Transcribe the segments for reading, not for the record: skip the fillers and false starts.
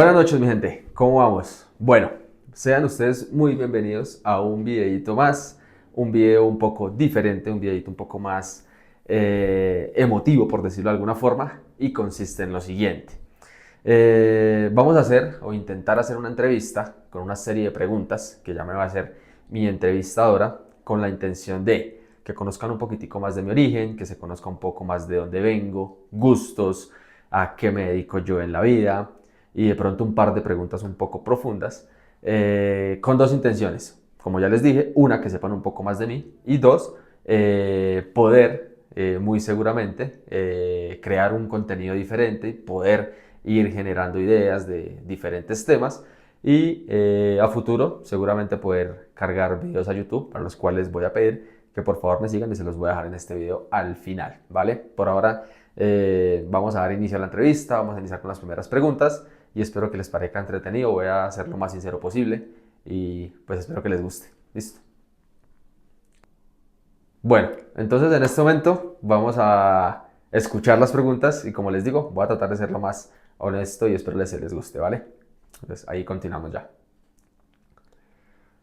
Buenas noches, mi gente. ¿Cómo vamos? Bueno, sean ustedes muy bienvenidos a un videito más, un video un poco diferente, un videito un poco más emotivo, por decirlo de alguna forma, y consiste en lo siguiente. Vamos a hacer o intentar hacer una entrevista con una serie de preguntas que ya me va a hacer mi entrevistadora con la intención de que conozcan un poquitico más de mi origen, que se conozca un poco más de dónde vengo, gustos, a qué me dedico yo en la vida y de pronto un par de preguntas un poco profundas con dos intenciones. Como ya les dije, una, que sepan un poco más de mí y dos, poder muy seguramente crear un contenido diferente y poder ir generando ideas de diferentes temas y a futuro seguramente poder cargar videos a YouTube para los cuales voy a pedir que por favor me sigan y se los voy a dejar en este video al final, ¿vale? Por ahora vamos a dar inicio a la entrevista, vamos a iniciar con las primeras preguntas y espero que les parezca entretenido, voy a ser lo más sincero posible y pues espero que les guste, ¿listo? Bueno, entonces en este momento vamos a escuchar las preguntas y como les digo, voy a tratar de ser lo más honesto y espero les guste, ¿vale? Entonces ahí continuamos ya.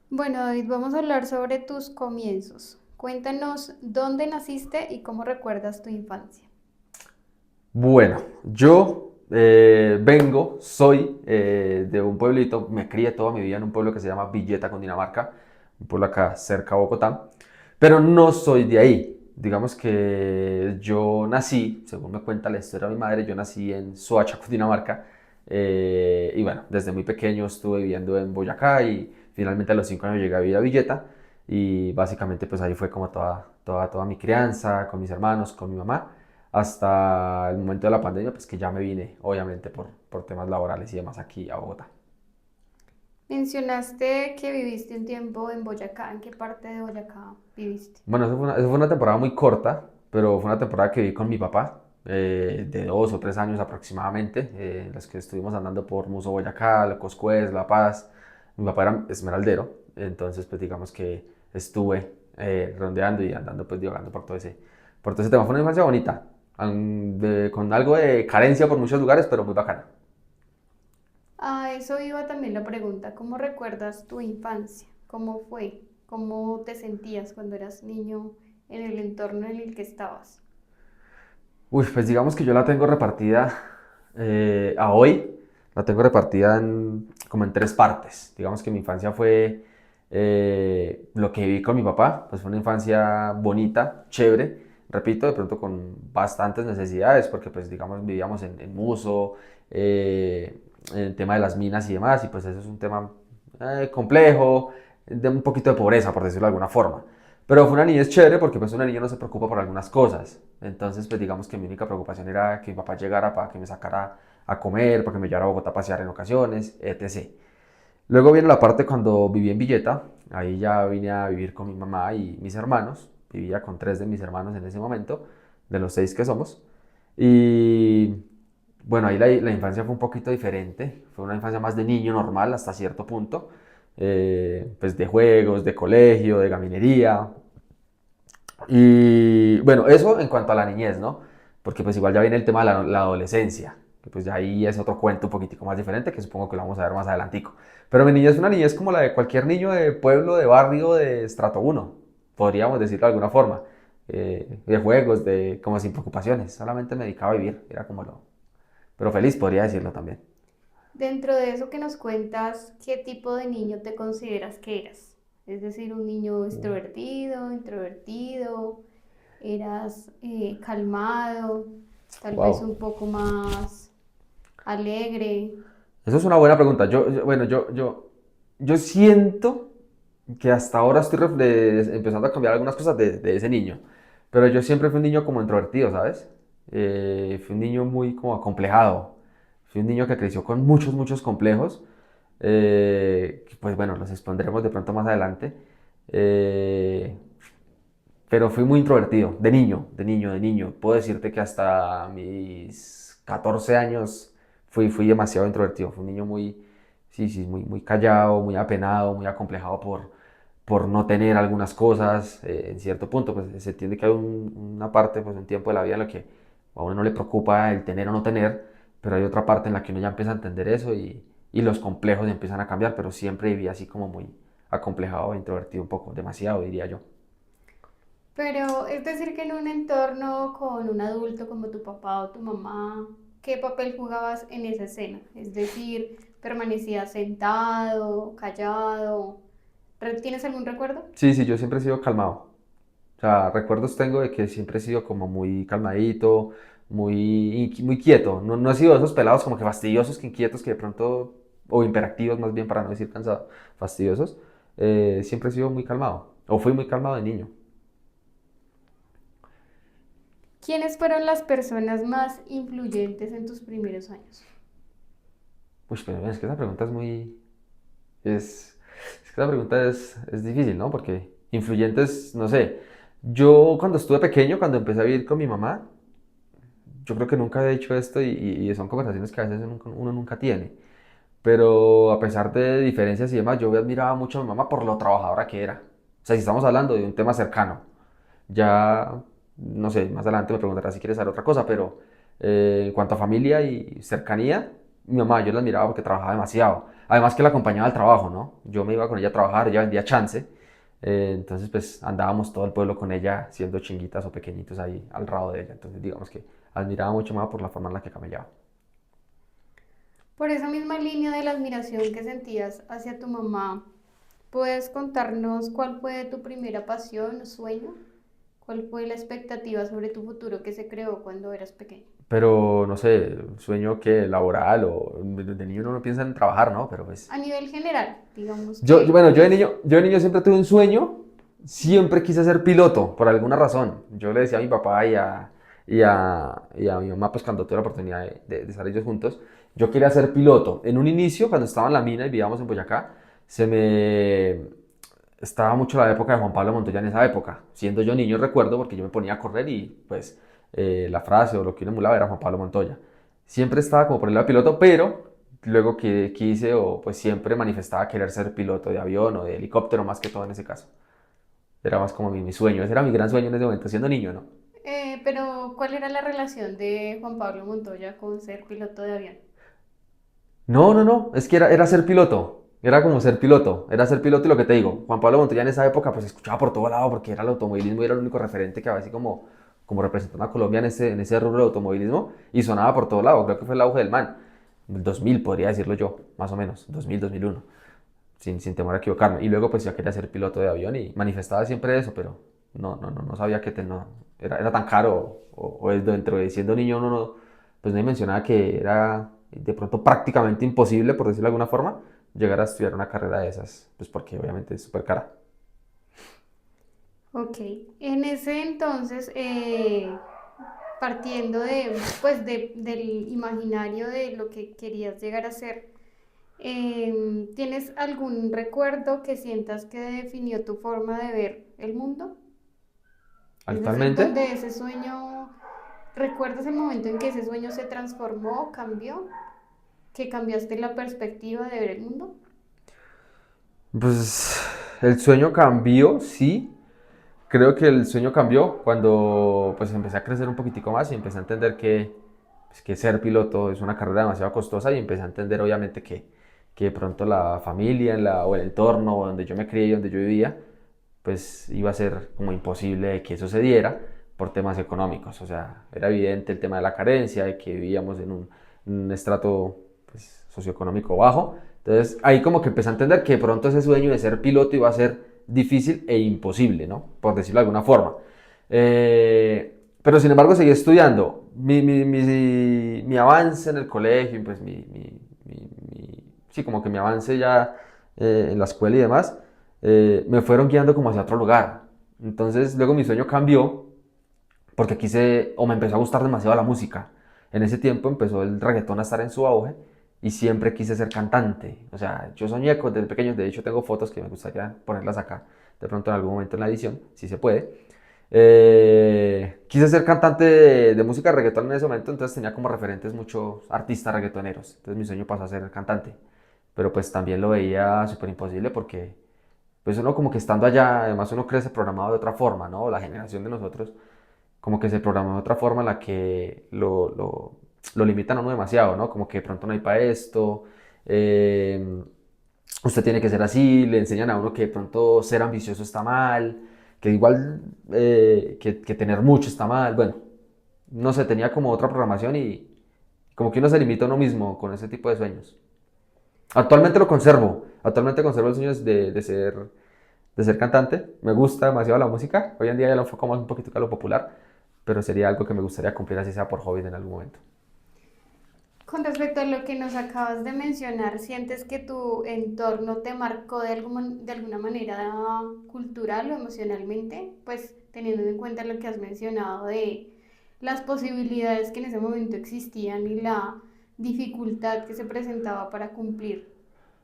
Bueno, David, vamos a hablar sobre tus comienzos. Cuéntanos dónde naciste y cómo recuerdas tu infancia. Bueno, yo soy de un pueblito, me crié toda mi vida en un pueblo que se llama Villeta, Cundinamarca, un pueblo acá cerca de Bogotá, pero no soy de ahí. Digamos que yo nací, según me cuenta la historia de mi madre, yo nací en Soacha, Cundinamarca, y bueno, desde muy pequeño estuve viviendo en Boyacá y finalmente a los 5 años llegué a vivir a Villeta y básicamente pues ahí fue como toda mi crianza, con mis hermanos, con mi mamá hasta el momento de la pandemia, pues que ya me vine, obviamente, por temas laborales y demás aquí a Bogotá. Mencionaste que viviste un tiempo en Boyacá. ¿En qué parte de Boyacá viviste? Bueno, eso fue una temporada muy corta, pero fue una temporada que viví con mi papá, de 2 o 3 años aproximadamente, en las que estuvimos andando por Muso Boyacá, Coscuez, La Paz. Mi papá era esmeraldero, entonces pues digamos que estuve rondeando y andando pues divagando por todo ese tema. Fue una infancia bonita, con algo de carencia por muchos lugares, pero muy bacana. A eso iba también la pregunta. ¿Cómo recuerdas tu infancia? ¿Cómo fue? ¿Cómo te sentías cuando eras niño en el entorno en el que estabas? Uy, pues digamos que yo la tengo repartida a hoy, la tengo repartida como en tres partes. Digamos que mi infancia fue lo que viví con mi papá, pues fue una infancia bonita, chévere, repito, de pronto con bastantes necesidades, porque pues digamos vivíamos en Muso, en el tema de las minas y demás, y pues eso es un tema complejo, de un poquito de pobreza, por decirlo de alguna forma. Pero fue una niñez chévere porque pues una niña no se preocupa por algunas cosas. Entonces pues digamos que mi única preocupación era que mi papá llegara para que me sacara a comer, para que me llevara a Bogotá a pasear en ocasiones, etc. Luego viene la parte cuando viví en Villeta. Ahí ya vine a vivir con mi mamá y mis hermanos. Vivía con 3 de mis hermanos en ese momento, de los 6 que somos. Y bueno, ahí la infancia fue un poquito diferente. Fue una infancia más de niño normal hasta cierto punto. Pues de juegos, de colegio, de gaminería. Y bueno, eso en cuanto a la niñez, ¿no? Porque pues igual ya viene el tema de la adolescencia, que pues ya ahí es otro cuento un poquitico más diferente, que supongo que lo vamos a ver más adelantico. Pero mi niñez es una niñez como la de cualquier niño de pueblo, de barrio, de estrato uno, podríamos decirlo de alguna forma. De juegos, como sin preocupaciones, solamente me dedicaba a vivir, era como lo... Pero feliz podría decirlo también. Dentro de eso que nos cuentas, ¿qué tipo de niño te consideras que eras? Es decir, un niño extrovertido, introvertido, eras calmado, tal vez Wow. un poco más alegre. Eso es una buena pregunta. Bueno, yo siento que hasta ahora estoy empezando a cambiar algunas cosas de ese niño. Pero yo siempre fui un niño como introvertido, ¿sabes? Fui un niño muy como acomplejado. Fui un niño que creció con muchos, muchos complejos. Que, pues bueno, los expondremos de pronto más adelante. Eh, pero fui muy introvertido, de niño, de niño, de niño. Puedo decirte que hasta mis 14 años fui demasiado introvertido. Fui un niño muy, sí, sí, muy callado, muy apenado, muy acomplejado por no tener algunas cosas. En cierto punto, pues se entiende que hay una parte, pues un tiempo de la vida en la que a uno no le preocupa el tener o no tener, pero hay otra parte en la que uno ya empieza a entender eso y los complejos empiezan a cambiar, pero siempre viví así como muy acomplejado, introvertido un poco, demasiado diría yo. Pero es decir que en un entorno con un adulto como tu papá o tu mamá, ¿qué papel jugabas en esa escena? Es decir, ¿permanecías sentado, callado? ¿Tienes algún recuerdo? Sí, sí, yo siempre he sido calmado. O sea, recuerdos tengo de que siempre he sido como muy calmadito, muy quieto. No, no he sido de esos pelados como que fastidiosos, que inquietos, que de pronto, o hiperactivos más bien para no decir cansado, fastidiosos. Siempre he sido muy calmado, o fui muy calmado de niño. ¿Quiénes fueron las personas más influyentes en tus primeros años? Uy, pero es que esa pregunta es muy... Es que esa pregunta es difícil, ¿no? Porque influyentes, no sé. Yo cuando estuve pequeño, cuando empecé a vivir con mi mamá, yo creo que nunca he dicho esto y son conversaciones que a veces uno nunca tiene. Pero a pesar de diferencias y demás, yo admiraba mucho a mi mamá por lo trabajadora que era. O sea, si estamos hablando de un tema cercano, ya, no sé, más adelante me preguntarás si quieres saber otra cosa, pero en cuanto a familia y cercanía, mi mamá yo la admiraba porque trabajaba demasiado. Además que la acompañaba al trabajo, ¿no? Yo me iba con ella a trabajar, ella vendía chance. Entonces, pues andábamos todo el pueblo con ella, siendo chinguitas o pequeñitos ahí al lado de ella. Entonces, digamos que admiraba mucho más por la forma en la que camellaba. Por esa misma línea de la admiración que sentías hacia tu mamá, ¿puedes contarnos cuál fue tu primera pasión o sueño? ¿Cuál fue la expectativa sobre tu futuro que se creó cuando eras pequeño? Pero no sé, sueño que laboral o de niño uno no piensa en trabajar, ¿no? Pero pues A nivel general, digamos que, bueno, ¿cuál es? yo de niño siempre tuve un sueño, siempre quise ser piloto, por alguna razón. Yo le decía a mi papá y a mi mamá, pues cuando tuve la oportunidad de estar ellos juntos, yo quería ser piloto. En un inicio, cuando estaba en la mina y vivíamos en Boyacá, se me... Estaba mucho la época de Juan Pablo Montoya en esa época. Siendo yo niño recuerdo porque yo me ponía a correr y pues la frase o lo que uno emulaba era Juan Pablo Montoya. Siempre estaba como por el lado de piloto, pero luego que quise o pues siempre manifestaba querer ser piloto de avión o de helicóptero más que todo en ese caso. Era más como mi sueño, ese era mi gran sueño en ese momento, siendo niño, ¿no? Pero, ¿cuál era la relación de Juan Pablo Montoya con ser piloto de avión? No, no, no, es que era ser piloto, era como ser piloto y lo que te digo, Juan Pablo Montoya en esa época pues escuchaba por todo lado porque era el automovilismo y era el único referente que había así como representando a Colombia en ese rubro de automovilismo y sonaba por todo lado, creo que fue el auge del man, el 2000 podría decirlo yo, más o menos, 2000, 2001, sin temor a equivocarme. Y luego pues ya quería ser piloto de avión y manifestaba siempre eso, pero no sabía que no, era tan caro o dentro de siendo niño uno no, pues no mencionaba que era de pronto prácticamente imposible, por decirlo de alguna forma, llegar a estudiar una carrera de esas, pues porque obviamente es súper cara. Ok, en ese entonces, partiendo pues del imaginario de lo que querías llegar a ser, ¿tienes algún recuerdo que sientas que definió tu forma de ver el mundo? Es decir, Actualmente, donde ese sueño, ¿recuerdas el momento en que ese sueño se transformó, cambió? ¿Que cambiaste la perspectiva de ver el mundo? pues el sueño cambió, sí. Creo que el sueño cambió cuando pues empecé a crecer un poquitico más y empecé a entender pues, que ser piloto es una carrera demasiado costosa y empecé a entender obviamente que de pronto la familia o el entorno donde yo me crié y donde yo vivía pues iba a ser como imposible que eso se diera por temas económicos. O sea, era evidente el tema de la carencia, de que vivíamos en un estrato pues, socioeconómico bajo. Entonces ahí como que empecé a entender que de pronto ese sueño de ser piloto iba a ser difícil e imposible, ¿no? Por decirlo de alguna forma. Pero sin embargo seguí estudiando. Mi avance en el colegio, pues sí, como que mi avance ya en la escuela y demás, me fueron guiando como hacia otro lugar. Entonces luego mi sueño cambió porque quise, o me empezó a gustar demasiado la música. En ese tiempo empezó el reggaetón a estar en su auge y siempre quise ser cantante. O sea, yo soñé desde pequeño, de hecho tengo fotos que me gustaría ponerlas acá, de pronto en algún momento en la edición, si se puede. Quise ser cantante de música de reggaetón en ese momento, entonces tenía como referentes muchos artistas reggaetoneros. Entonces mi sueño pasó a ser cantante. Pero pues también lo veía súper imposible porque pues uno como que estando allá, además uno crece programado de otra forma, ¿no? La generación de nosotros como que se programó de otra forma en la que lo limitan a uno demasiado, ¿no? Como que de pronto no hay para esto, eh, usted tiene que ser así, le enseñan a uno que de pronto ser ambicioso está mal, que igual que tener mucho está mal, bueno, no sé, tenía como otra programación y como que uno se limita a uno mismo con ese tipo de sueños. Actualmente conservo los sueños de ser cantante, me gusta demasiado la música, hoy en día ya lo enfoco más un poquito a lo popular, pero sería algo que me gustaría cumplir así sea por hobby en algún momento. Con respecto a lo que nos acabas de mencionar, ¿sientes que tu entorno te marcó de alguna manera cultural o emocionalmente? Pues teniendo en cuenta lo que has mencionado de las posibilidades que en ese momento existían y la dificultad que se presentaba para cumplir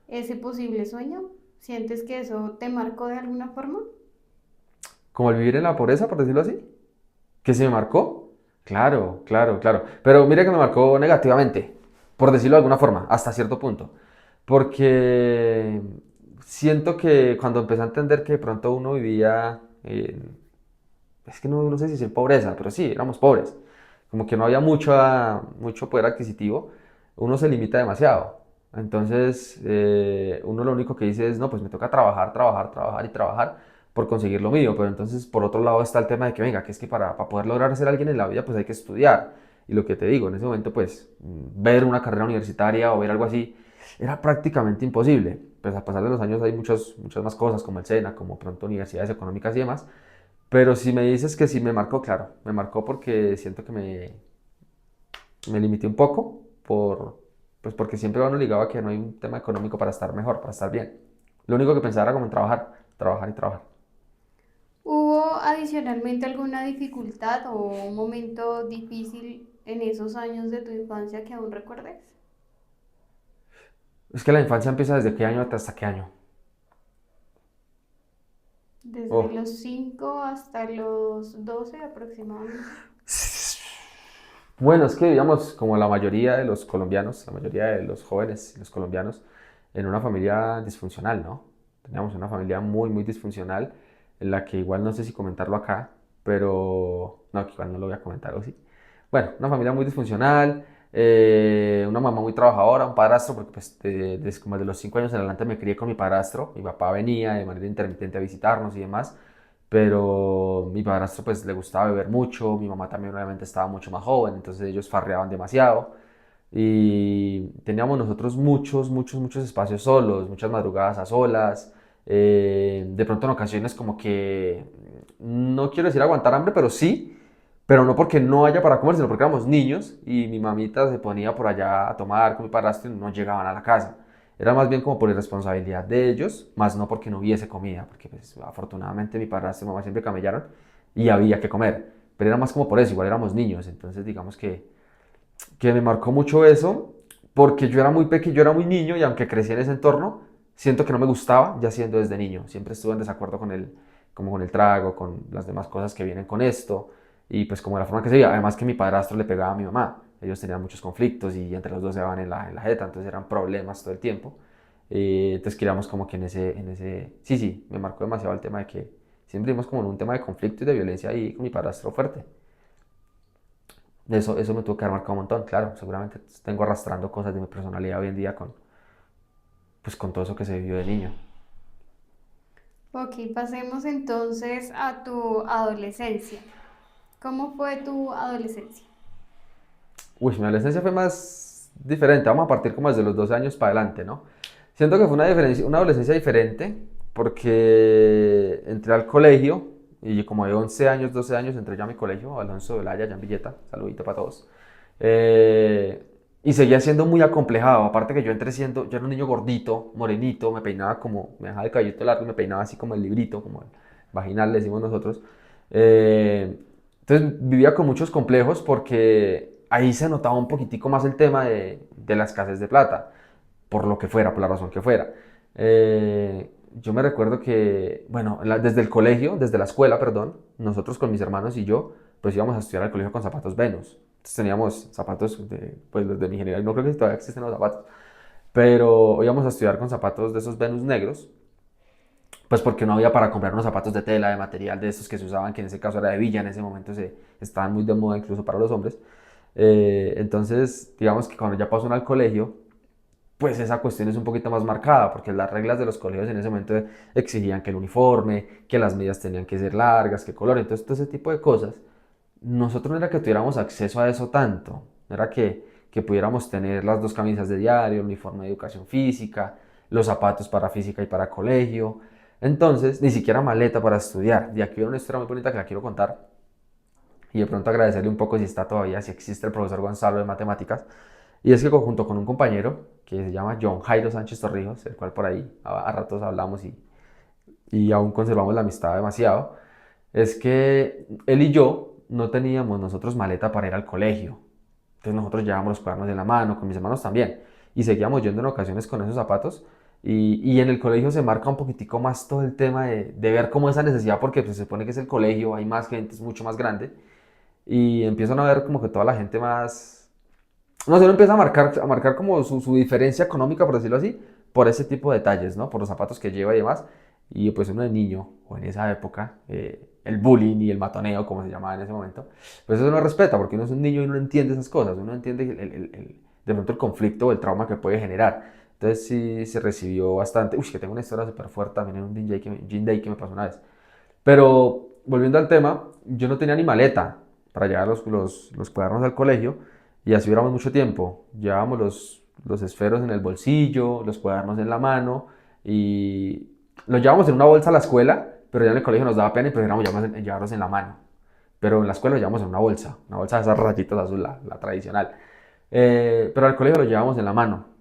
ese posible sueño, ¿sientes que eso te marcó de alguna forma? Como el vivir en la pobreza, por decirlo así. ¿Que se me marcó? Claro, claro, claro. Pero mire que me marcó negativamente, por decirlo de alguna forma, hasta cierto punto. Porque siento que cuando empecé a entender que de pronto uno vivía en... Es que no sé si es pobreza, pero sí, éramos pobres. Como que no había mucho poder adquisitivo, uno se limita demasiado. Entonces, uno lo único que dice es, no, pues me toca trabajar, trabajar, trabajar y trabajar por conseguir lo mío. Pero entonces, por otro lado está el tema de que, venga, que es que para poder lograr ser alguien en la vida, pues hay que estudiar. Y lo que te digo, en ese momento, pues, ver una carrera universitaria o ver algo así, era prácticamente imposible. Pues a pasar de los años hay muchas más cosas, como el SENA, como pronto universidades económicas y demás. Pero si me dices que sí me marcó, claro, me marcó porque siento que me limité un poco pues porque siempre uno ligado a que no hay un tema económico para estar mejor, para estar bien. Lo único que pensaba era como en trabajar, trabajar y trabajar. ¿Hubo adicionalmente alguna dificultad o un momento difícil en esos años de tu infancia que aún recuerdes? Es que la infancia empieza desde qué año hasta qué año. Desde Oh. los 5 hasta los 12 aproximadamente. Bueno, es que digamos, como la mayoría de los colombianos, la mayoría de los jóvenes, los colombianos, en una familia disfuncional, ¿no? Teníamos una familia muy disfuncional, en la que igual no sé si comentarlo acá, pero no, que igual no lo voy a comentar, o sí. Bueno, una familia muy disfuncional, una mamá muy trabajadora, un padrastro, porque pues desde como de los 5 años en adelante me crié con mi padrastro, mi papá venía de manera intermitente a visitarnos y demás, pero mi padrastro pues le gustaba beber mucho, mi mamá también obviamente estaba mucho más joven, entonces ellos farreaban demasiado y teníamos nosotros muchos espacios solos, muchas madrugadas a solas, de pronto en ocasiones como que, no quiero decir aguantar hambre, pero sí, pero no porque no haya para comer, sino porque éramos niños y mi mamita se ponía por allá a tomar con mi padrastro y no llegaban a la casa. Era más bien como por irresponsabilidad de ellos, más no porque no hubiese comida, porque pues, afortunadamente mi padrastro y mi mamá siempre camellaron y había que comer. Pero era más como por eso, igual éramos niños, entonces digamos que me marcó mucho eso, porque yo era muy pequeño, yo era muy niño y aunque crecí en ese entorno, siento que no me gustaba ya siendo desde niño. Siempre estuve en desacuerdo con como con el trago, con las demás cosas que vienen con esto y pues como la forma que se veía. Además que mi padrastro le pegaba a mi mamá. Ellos tenían muchos conflictos y entre los dos se daban en la jeta, entonces eran problemas todo el tiempo. Entonces queríamos como que sí, me marcó demasiado el tema de que siempre vimos como en un tema de conflicto y de violencia ahí con mi padrastro fuerte. Eso me tuvo que haber marcado un montón, claro. Seguramente tengo arrastrando cosas de mi personalidad hoy en día pues, con todo eso que se vivió de niño. Ok, pasemos entonces a tu adolescencia. ¿Cómo fue tu adolescencia? Uy, mi adolescencia fue más diferente. Vamos a partir como desde los 12 años para adelante, ¿no? Siento que fue una adolescencia diferente porque entré al colegio y como de 11 años, 12 años entré ya a mi colegio, Alonso de Olaya, allá en Villeta. Saludito para todos. Eh, y seguía siendo muy acomplejado. Aparte que yo era un niño gordito, morenito, me peinaba me dejaba el cabellito largo y me peinaba así como el librito, como el vaginal, le decimos nosotros. Eh, entonces vivía con muchos complejos porque ahí se notaba un poquitico más el tema de la escasez de plata, por lo que fuera, por la razón que fuera. Yo me recuerdo que, bueno, desde el colegio, desde la escuela, perdón, nosotros con mis hermanos y yo, pues íbamos a estudiar al colegio con zapatos Venus. Entonces teníamos zapatos, pues los de mi generación, no creo que todavía existen los zapatos, pero íbamos a estudiar con zapatos de esos Venus negros, pues porque no había para comprar unos zapatos de tela, de material de estos que se usaban, que en ese caso era de villa, en ese momento estaban muy de moda incluso para los hombres. Entonces, digamos que cuando ya pasó uno al colegio, pues esa cuestión es un poquito más marcada, porque las reglas de los colegios en ese momento exigían que el uniforme, que las medias tenían que ser largas, que color, entonces todo ese tipo de cosas. Nosotros no era que tuviéramos acceso a eso tanto, no era que pudiéramos tener las dos camisas de diario, el uniforme de educación física, los zapatos para física y para colegio, entonces ni siquiera maleta para estudiar. Y aquí hay una historia muy bonita que la quiero contar y de pronto agradecerle un poco si está todavía, si existe el profesor Gonzalo de matemáticas. Y es que junto con un compañero que se llama John Jairo Sánchez Torrijos, el cual por ahí a ratos hablamos y aún conservamos la amistad demasiado, es que él y yo no teníamos nosotros maleta para ir al colegio. Entonces nosotros llevábamos los cuadernos en la mano, con mis hermanos también, y seguíamos yendo en ocasiones con esos zapatos. Y en el colegio se marca un poquitico más todo el tema de ver cómo esa necesidad, porque pues, se supone que es el colegio, hay más gente, es mucho más grande, y empiezan a ver como que toda la gente más, no sé, uno empieza a marcar como su diferencia económica, por decirlo así, por ese tipo de detalles, ¿no? Por los zapatos que lleva y demás. Y pues uno de niño, o en esa época, el bullying y el matoneo, como se llamaba en ese momento, pues eso no respeta, porque uno es un niño y no entiende esas cosas, uno entiende de pronto el conflicto o el trauma que puede generar. Entonces sí se recibió bastante. Uy, que tengo una historia súper fuerte también en un gym day que me pasó una vez. Pero volviendo al tema, yo no tenía ni maleta para llevar los cuadernos al colegio y así duramos mucho tiempo. Llevábamos los esferos en el bolsillo, los cuadernos en la mano y los llevábamos en una bolsa a la escuela, pero ya en el colegio nos daba pena y preferíamos llevarlos en la mano. Pero en la escuela los llevábamos en una bolsa de esas rayitas azul, la tradicional. Pero al colegio los llevábamos en la mano.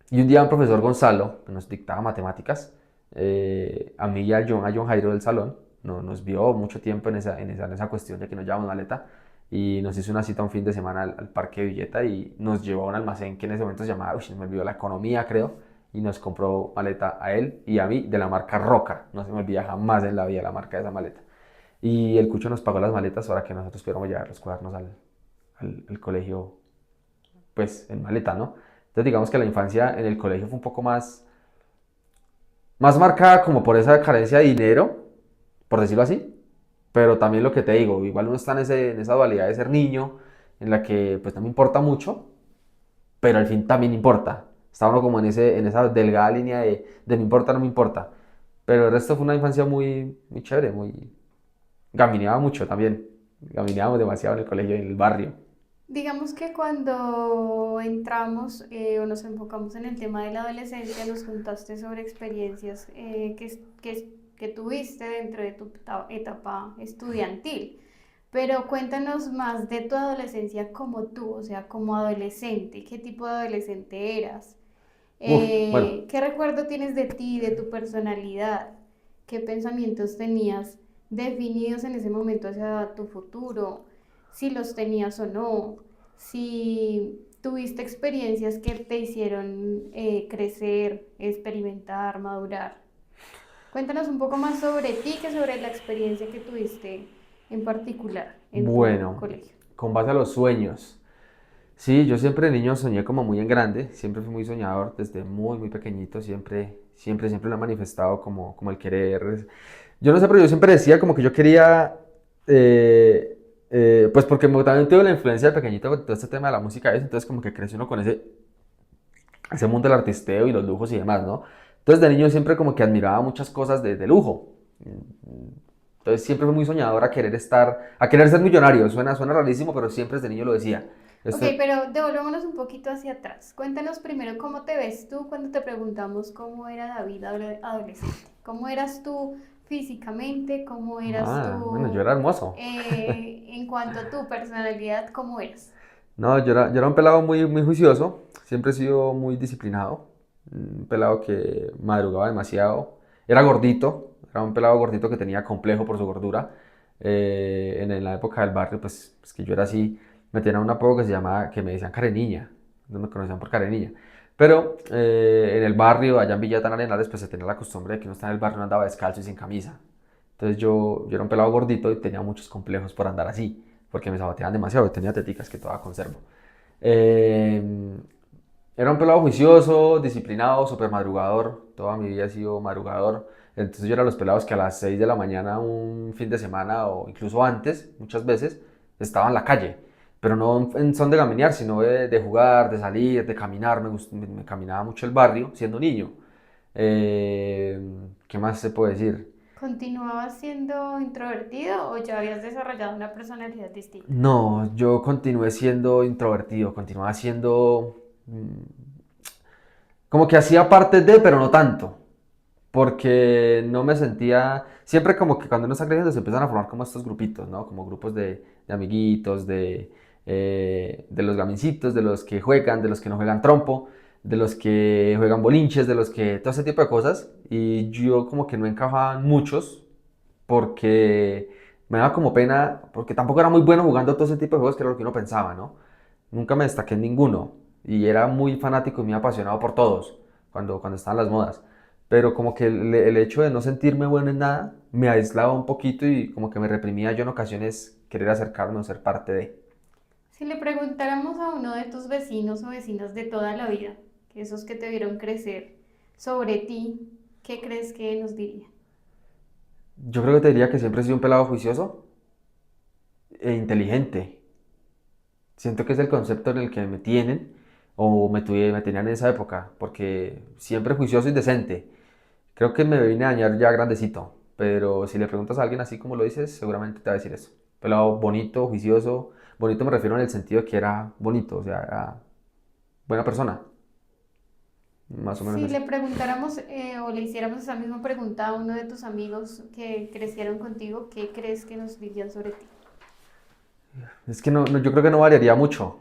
Y un día un profesor Gonzalo, que nos dictaba matemáticas, a mí y a John Jairo del salón, nos vio mucho tiempo en esa cuestión de que nos llevamos maleta y nos hizo una cita un fin de semana al Parque de Villeta y nos llevó a un almacén que en ese momento se llamaba, uy, se me olvidó, La Economía, creo, y nos compró maleta a él y a mí de la marca Roca. No se me olvida jamás en la vida la marca de esa maleta. Y el Cucho nos pagó las maletas para que nosotros pudiéramos llevar los cuadernos al colegio, pues en maleta, ¿no? Entonces digamos que la infancia en el colegio fue un poco más marcada como por esa carencia de dinero, por decirlo así, pero también lo que te digo, igual uno está en esa dualidad de ser niño, en la que pues no me importa mucho, pero al fin también importa. Está uno como en esa delgada línea de me importa, no me importa. Pero el resto fue una infancia muy chévere, Gamineaba mucho también. Gamineábamos demasiado en el colegio, en el barrio. Digamos que cuando entramos o nos enfocamos en el tema de la adolescencia, nos contaste sobre experiencias que tuviste dentro de tu etapa estudiantil. Pero cuéntanos más de tu adolescencia como tú, o sea, como adolescente. ¿Qué tipo de adolescente eras? Bueno, ¿Qué recuerdo tienes de ti, de tu personalidad? ¿Qué pensamientos tenías definidos en ese momento hacia tu futuro? Si los tenías o no, si tuviste experiencias que te hicieron crecer, experimentar, madurar. Cuéntanos un poco más sobre ti que sobre la experiencia que tuviste en particular en tu bueno, colegio. con base a los sueños. Sí, yo siempre de niño soñé como muy en grande, siempre fui muy soñador, desde muy pequeñito, siempre lo he manifestado como el querer. Yo no sé, pero yo siempre decía como que yo quería, pues porque también tuve la influencia de pequeñito con todo este tema de la música, y eso, entonces como que crecí uno con ese mundo del artisteo y los lujos y demás, ¿no? Entonces de niño siempre como que admiraba muchas cosas de lujo. Entonces siempre fui muy soñador a querer a querer ser millonario. Suena rarísimo, pero siempre desde niño lo decía. Ok, Esto, pero devolvámonos un poquito hacia atrás. Cuéntanos primero cómo te ves tú cuando te preguntamos cómo era David adolescente. ¿Cómo eras tú físicamente? ¿Cómo eras bueno, yo tú era hermoso. en cuanto a tu personalidad? ¿Cómo eras? No, yo era un pelado muy juicioso, siempre he sido muy disciplinado, un pelado que madrugaba demasiado, era gordito, era un pelado gordito que tenía complejo por su gordura. En la época del barrio, pues que yo era así, me tenían un apodo que se llamaba, que me decían Careniña, no me conocían por Careniña. Pero en el barrio, allá en Villa Tan Arenales, pues se tenía la costumbre de que uno estaba en el barrio no andaba descalzo y sin camisa. Entonces yo era un pelado gordito y tenía muchos complejos por andar así, porque me saboteaban demasiado, tenía teticas que todavía conservo. Eh, Era un pelado juicioso, disciplinado, súper madrugador, toda mi vida he sido madrugador. Entonces yo era los pelados que a las 6 de la mañana, un fin de semana o incluso antes, muchas veces, estaba en la calle. pero no en son de gaminear, sino de jugar, de salir, de caminar. Me caminaba mucho el barrio siendo niño. Eh, ¿Qué más se puede decir? ¿Continuabas siendo introvertido o ya habías desarrollado una personalidad distinta? No, yo continué siendo introvertido, continuaba siendo como que hacía parte de, pero no tanto, porque no me sentía, siempre como que cuando uno está creciendo se empiezan a formar como estos grupitos, ¿no? Como grupos de amiguitos, de los gamincitos, de los que juegan, de los que no juegan trompo, de los que juegan bolinches, de los que todo ese tipo de cosas, y yo como que no encajaba en muchos, porque me daba como pena, porque tampoco era muy bueno jugando todo ese tipo de juegos que era lo que uno pensaba, ¿no? Nunca me destaqué en ninguno y era muy fanático y muy apasionado por todos cuando estaban las modas. Pero como que el hecho de no sentirme bueno en nada me aislaba un poquito y como que me reprimía yo en ocasiones querer acercarme o ser parte de. Si le preguntáramos a uno de tus vecinos o vecinas de toda la vida, que esos que te vieron crecer, sobre ti, ¿qué crees que nos dirían? Yo creo que te diría que siempre he sido un pelado juicioso e inteligente. Siento que es el concepto en el que me tienen o me tenían en esa época, porque siempre juicioso y decente. Creo que me vine a dañar ya grandecito, pero si le preguntas a alguien así como lo dices, seguramente te va a decir eso. Pelado bonito, juicioso, bonito me refiero en el sentido de que era bonito, o sea, era buena persona, más o menos Si así. le preguntáramos o le hiciéramos esa misma pregunta a uno de tus amigos que crecieron contigo, ¿qué crees que nos dirían sobre ti? Es que yo creo que no variaría mucho.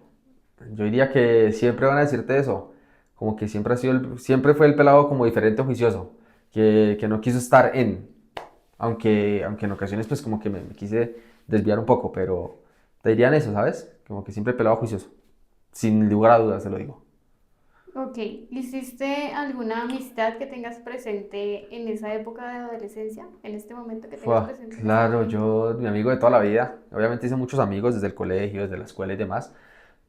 Yo diría que siempre van a decirte eso, como que siempre ha sido siempre fue el pelado como diferente o juicioso, que no quiso estar aunque en ocasiones pues como que me quise desviar un poco, pero te dirían eso, ¿sabes? Como que siempre pelado juicioso, sin lugar a dudas, te lo digo. Ok, ¿hiciste alguna amistad que tengas presente en esa época de adolescencia? En este momento que tengas Fua, presente en este claro, momento. yo, mi amigo de toda la vida, obviamente hice muchos amigos desde el colegio, desde la escuela y demás,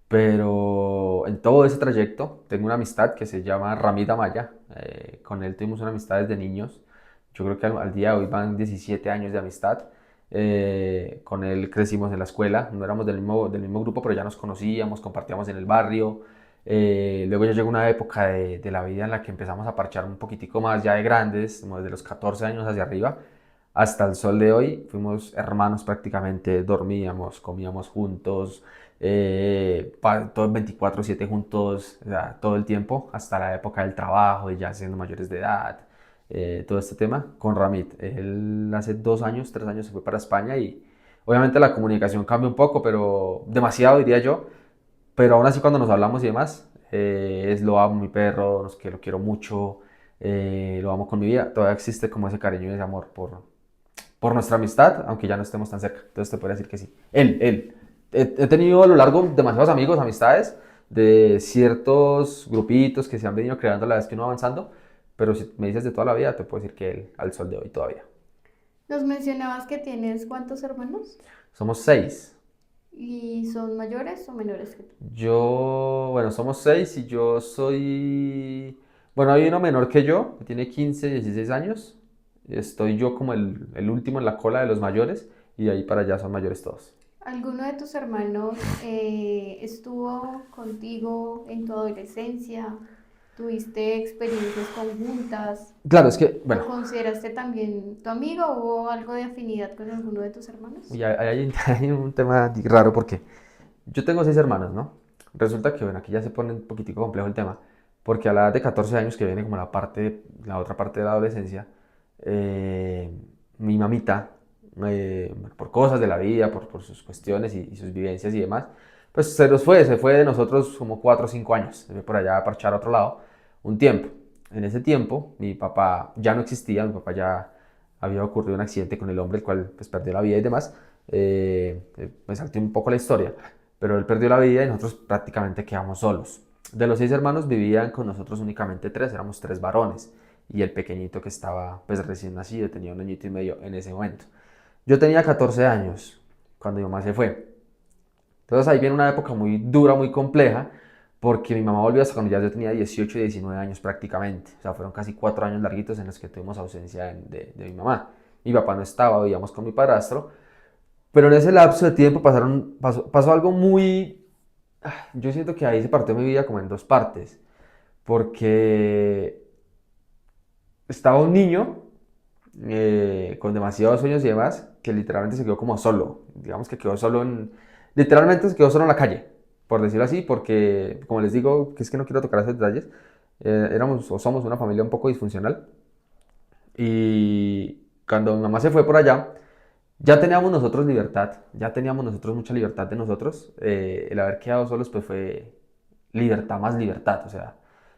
pero en todo ese trayecto tengo una amistad que se llama Ramita Maya, con él tuvimos una amistad desde niños, yo creo que al día de hoy van 17 años de amistad, con él crecimos en la escuela, no éramos del mismo grupo, pero ya nos conocíamos, compartíamos en el barrio, luego ya llegó una época de la vida en la que empezamos a parchar un poquitico más ya de grandes, como desde los 14 años hacia arriba, hasta el sol de hoy, fuimos hermanos prácticamente, dormíamos, comíamos juntos, todos 24/7 juntos, o sea, todo el tiempo, hasta la época del trabajo y ya siendo mayores de edad, todo este tema con Ramit. Él hace 2 años, 3 años se fue para España y obviamente la comunicación cambia un poco, pero demasiado diría yo, pero aún así cuando nos hablamos y demás, lo amo mi perro, que lo quiero mucho, lo amo con mi vida, todavía existe como ese cariño y ese amor por nuestra amistad, aunque ya no estemos tan cerca. Entonces te podría decir que sí. Él. He tenido a lo largo demasiados amigos, amistades, de ciertos grupitos que se han venido creando a la vez que uno va avanzando, pero si me dices de toda la vida, te puedo decir que él, al sol de hoy todavía. Nos mencionabas que tienes cuántos hermanos Somos 6. y son mayores o menores que tú. Bueno, somos 6 y yo soy... Bueno, hay uno menor que yo, que tiene 15, 16 años. Estoy yo como el último en la cola de los mayores y de ahí para allá son mayores todos. ¿Alguno de tus hermanos estuvo contigo en tu adolescencia? ¿Tuviste experiencias conjuntas? Claro, es que, bueno, ¿Lo consideraste también tu amigo? ¿Hubo algo de afinidad con alguno de tus hermanos? y hay un tema raro porque yo tengo 6 hermanos, ¿no? Resulta que, bueno, aquí ya se pone un poquitico complejo el tema, porque a la edad de 14 años, que viene como la otra parte de la adolescencia, eh, mi mamita, por cosas de la vida, por sus cuestiones y sus vivencias y demás, pues se fue de nosotros como 4 o 5 años, se fue por allá a parchar a otro lado un tiempo. En ese tiempo, mi papá ya no existía, mi papá ya había ocurrido un accidente con el hombre, el cual pues perdió la vida y demás. Me salté un poco la historia, pero él perdió la vida y nosotros prácticamente quedamos solos. De los 6 hermanos vivían con nosotros únicamente tres, éramos tres varones y el pequeñito que estaba pues recién nacido, tenía 1 añito y medio en ese momento. Yo tenía 14 años cuando mi mamá se fue. Entonces ahí viene una época muy dura, muy compleja, porque mi mamá volvió hasta cuando ya yo tenía 18 y 19 años prácticamente. O sea, fueron casi 4 años larguitos en los que tuvimos ausencia de mi mamá. Mi papá no estaba, vivíamos con mi padrastro, Pero en ese lapso de tiempo pasó algo muy... Yo siento que ahí se partió mi vida como en dos partes, porque estaba un niño con demasiados sueños y demás, que literalmente se quedó como solo, digamos que quedó solo literalmente se quedó solo en la calle, por decirlo así, porque como les digo, que es que no quiero tocar esos detalles, éramos o somos una familia un poco disfuncional, y cuando mi mamá se fue por allá, ya teníamos nosotros libertad, ya teníamos nosotros mucha libertad de nosotros. El haber quedado solos pues fue libertad más libertad. O sea,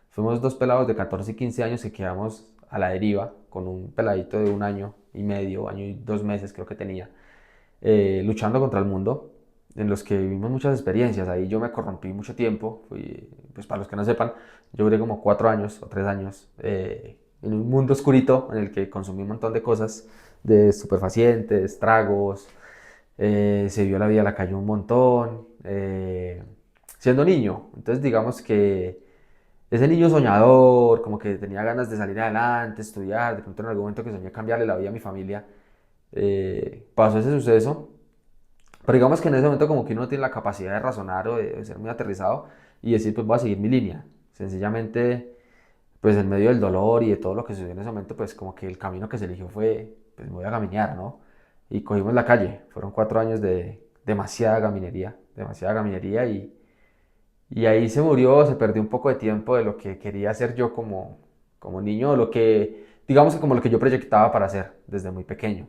fuimos dos pelados de 14 y 15 años que quedamos a la deriva con un peladito de un año y medio, año y 2 meses creo que tenía, luchando contra el mundo, en los que vivimos muchas experiencias. Ahí yo me corrompí mucho tiempo. Pues para los que no sepan, yo duré como 4 años o 3 años en un mundo oscurito en el que consumí un montón de cosas, de estupefacientes, tragos, se vio la vida a la calle un montón, siendo niño. Entonces digamos que ese niño soñador, como que tenía ganas de salir adelante, estudiar, de pronto en algún momento que soñé cambiarle la vida a mi familia, pasó ese suceso. Pero digamos que en ese momento como que uno no tiene la capacidad de razonar o de ser muy aterrizado y decir pues voy a seguir mi línea. Sencillamente pues en medio del dolor y de todo lo que sucedió en ese momento, pues como que el camino que se eligió fue, pues me voy a gaminear, ¿no? Y cogimos la calle. Fueron 4 años de demasiada gaminería y ahí se murió, se perdió un poco de tiempo de lo que quería hacer yo como niño, lo que, digamos que como lo que yo proyectaba para hacer desde muy pequeño.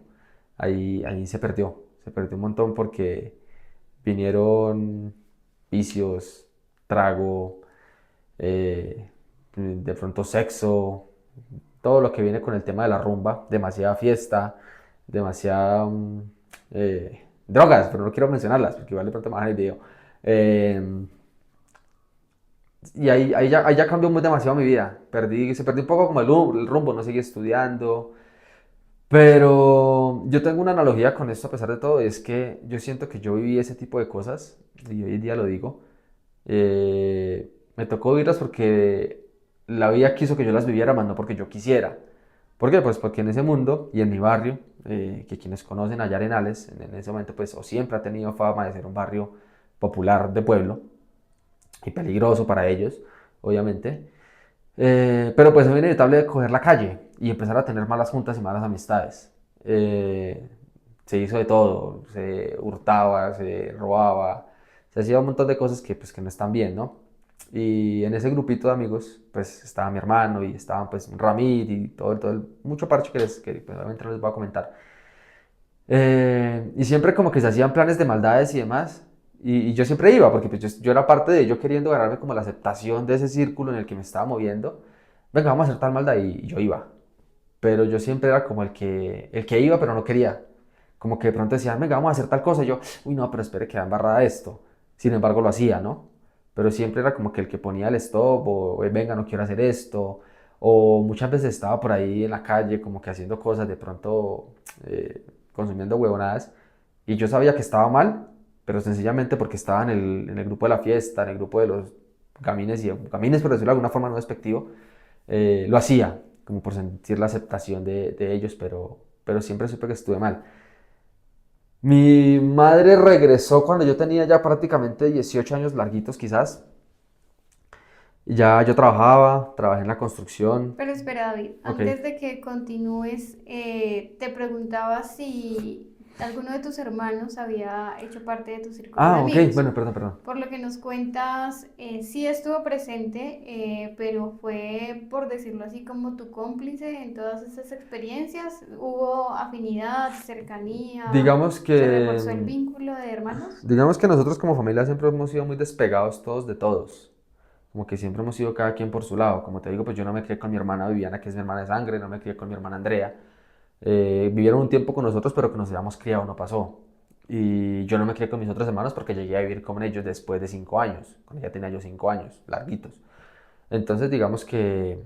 Ahí se perdió un montón porque vinieron vicios, trago, de pronto sexo, todo lo que viene con el tema de la rumba, demasiada fiesta, demasiada drogas, pero no quiero mencionarlas porque igual de pronto me bajan el video. Eh, y ahí ya cambió muy demasiado mi vida. Se perdió un poco como el rumbo, no seguí estudiando. Pero yo tengo una analogía con esto a pesar de todo, y es que yo siento que yo viví ese tipo de cosas, y hoy en día lo digo, me tocó vivirlas porque la vida quiso que yo las viviera, más no porque yo quisiera. ¿Por qué? Pues porque en ese mundo y en mi barrio, que quienes conocen allá Arenales, en ese momento pues o siempre ha tenido fama de ser un barrio popular de pueblo y peligroso para ellos, obviamente. Pero pues es inevitable coger la calle y empezar a tener malas juntas y malas amistades. Eh, Se hizo de todo, se hurtaba, se robaba, se hacía un montón de cosas que pues que no están bien, ¿no? Y en ese grupito de amigos pues estaba mi hermano y estaban pues Ramit y mucho parche que pues, obviamente no les voy a comentar. Y siempre como que se hacían planes de maldades y demás. Y yo siempre iba, porque pues yo era parte de ello queriendo ganarme como la aceptación de ese círculo en el que me estaba moviendo. Venga, vamos a hacer tal maldad y yo iba. Pero yo siempre era como el que iba, pero no quería. Como que de pronto decían, venga, vamos a hacer tal cosa. Y yo, uy, no, pero espere que da embarrada esto. Sin embargo, lo hacía, ¿no? Pero siempre era como que el que ponía el stop o venga, no quiero hacer esto". O muchas veces estaba por ahí en la calle como que haciendo cosas, de pronto consumiendo huevonadas. Y yo sabía que estaba mal, pero sencillamente porque estaba en el grupo de la fiesta, en el grupo de los gamines, por decirlo de alguna forma no despectivo, lo hacía, como por sentir la aceptación de ellos, pero siempre supe que estuve mal. Mi madre regresó cuando yo tenía ya prácticamente 18 años larguitos quizás. Ya yo trabajé en la construcción. Pero espera, David, Ok. antes de que continúes, te preguntaba si alguno de tus hermanos había hecho parte de tu círculo de Ah, ok. amigos. Bueno, perdón, perdón. Por lo que nos cuentas, sí estuvo presente, pero fue, por decirlo así, como tu cómplice en todas esas experiencias. ¿Hubo afinidad, cercanía? Digamos ¿Se que, reforzó el vínculo de hermanos? digamos que nosotros como familia siempre hemos sido muy despegados todos de todos. Como que siempre hemos sido cada quien por su lado. Como te digo, pues yo no me crié con mi hermana Viviana, que es mi hermana de sangre, no me crié con mi hermana Andrea. Vivieron un tiempo con nosotros, pero que nos habíamos criado no pasó. Y yo no me crié con mis otros hermanos porque llegué a vivir con ellos después de 5 años, cuando ya tenía yo 5 años, larguitos. Entonces, digamos que...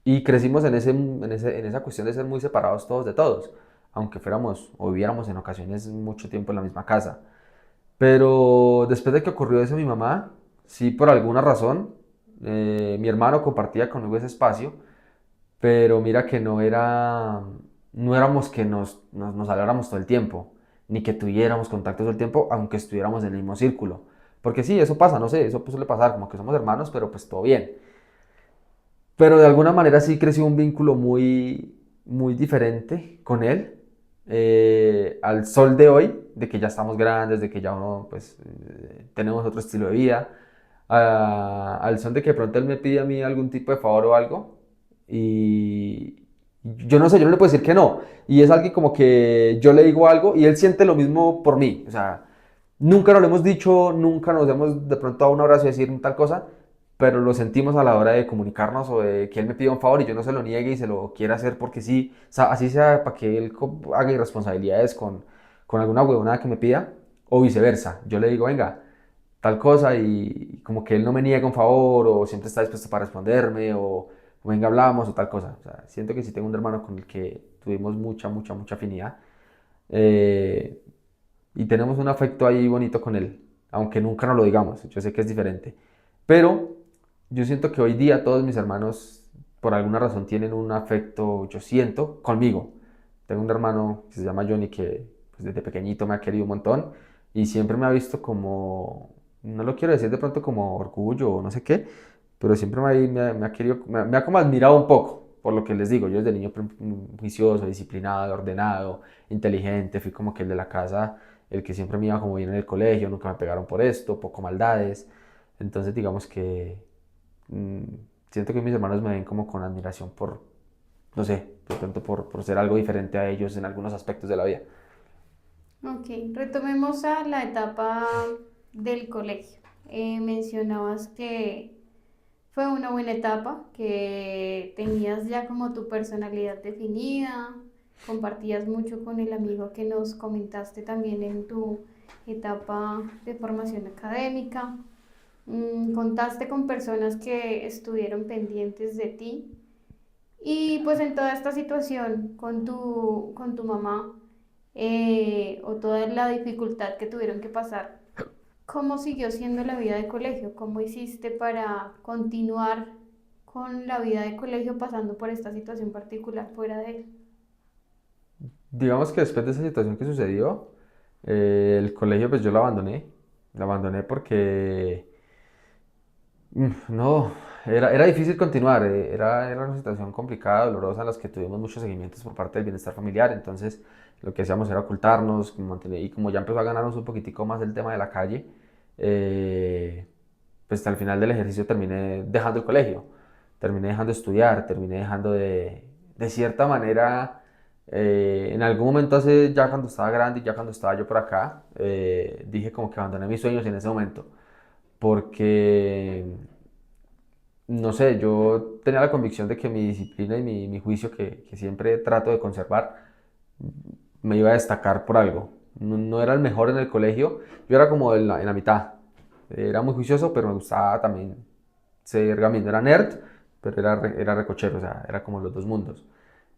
Y crecimos en esa cuestión de ser muy separados todos de todos, aunque fuéramos o viviéramos en ocasiones mucho tiempo en la misma casa. Pero después de que ocurrió eso, mi mamá, sí, por alguna razón, mi hermano compartía conmigo ese espacio, pero mira que no éramos que nos habláramos todo el tiempo. ni que tuviéramos contacto todo el tiempo, aunque estuviéramos en el mismo círculo. Porque sí, eso pasa, no sé, eso pues suele pasar, como que somos hermanos, pero pues todo bien. Pero de alguna manera sí creció un vínculo muy diferente con él. Al sol de hoy, de que ya estamos grandes, de que ya uno, pues, tenemos otro estilo de vida, al son de que de pronto él me pide a mí algún tipo de favor o algo, y yo no sé, yo no le puedo decir que no. Y es alguien como que yo le digo algo y él siente lo mismo por mí. O sea, nunca nos lo hemos dicho, nunca nos hemos de pronto dado un abrazo y decir tal cosa, pero lo sentimos a la hora de comunicarnos o de que él me pida un favor y yo no se lo niegue y se lo quiera hacer porque sí, o sea, así sea para que él haga irresponsabilidades con alguna huevonada que me pida, o viceversa. Yo le digo, venga, tal cosa, y como que él no me niega un favor o siempre está dispuesto para responderme, o venga, hablamos o tal cosa. O sea, siento que sí tengo un hermano con el que tuvimos mucha afinidad. eh, y tenemos un afecto ahí bonito con él, aunque nunca nos lo digamos. Yo sé que es diferente, pero yo siento que hoy día todos mis hermanos por alguna razón tienen un afecto, yo siento, conmigo. Tengo un hermano que se llama Johnny que pues, desde pequeñito me ha querido un montón y siempre me ha visto como, no lo quiero decir de pronto como orgullo o no sé qué, pero siempre me ha querido, me ha como admirado un poco por lo que les digo. Yo desde niño juicioso, disciplinado, ordenado, inteligente, fui como que el de la casa, el que siempre me iba como bien en el colegio, nunca me pegaron por esto, poco maldades. Entonces digamos que mm, siento que mis hermanos me ven como con admiración por, no sé, de pronto por ser algo diferente a ellos en algunos aspectos de la vida. Ok, retomemos a la etapa del colegio. Mencionabas que fue una buena etapa, que tenías ya como tu personalidad definida, compartías mucho con el amigo que nos comentaste también en tu etapa de formación académica. Contaste con personas que estuvieron pendientes de ti y pues en toda esta situación con tu mamá o toda la dificultad que tuvieron que pasar, ¿cómo siguió siendo la vida de colegio? ¿Cómo hiciste para continuar con la vida de colegio pasando por esta situación particular fuera de él? Digamos que después de esa situación que sucedió, el colegio pues yo lo abandoné porque no, era difícil continuar, era una situación complicada, dolorosa, en la que tuvimos muchos seguimientos por parte del bienestar familiar. Entonces lo que hacíamos era ocultarnos, como y como ya empezó a ganarnos un poquitico más el tema de la calle, pues al final del ejercicio terminé dejando el colegio, terminé dejando de estudiar, terminé dejando de cierta manera, en algún momento hace, ya cuando estaba grande y ya cuando estaba yo por acá, dije como que abandoné mis sueños en ese momento, porque no sé, yo tenía la convicción de que mi disciplina y mi juicio, que siempre trato de conservar, me iba a destacar por algo. No, no era el mejor en el colegio, yo era como en la mitad. Era muy juicioso, pero me gustaba también ser gamín. No era nerd, pero era recochero, o sea, era como los dos mundos.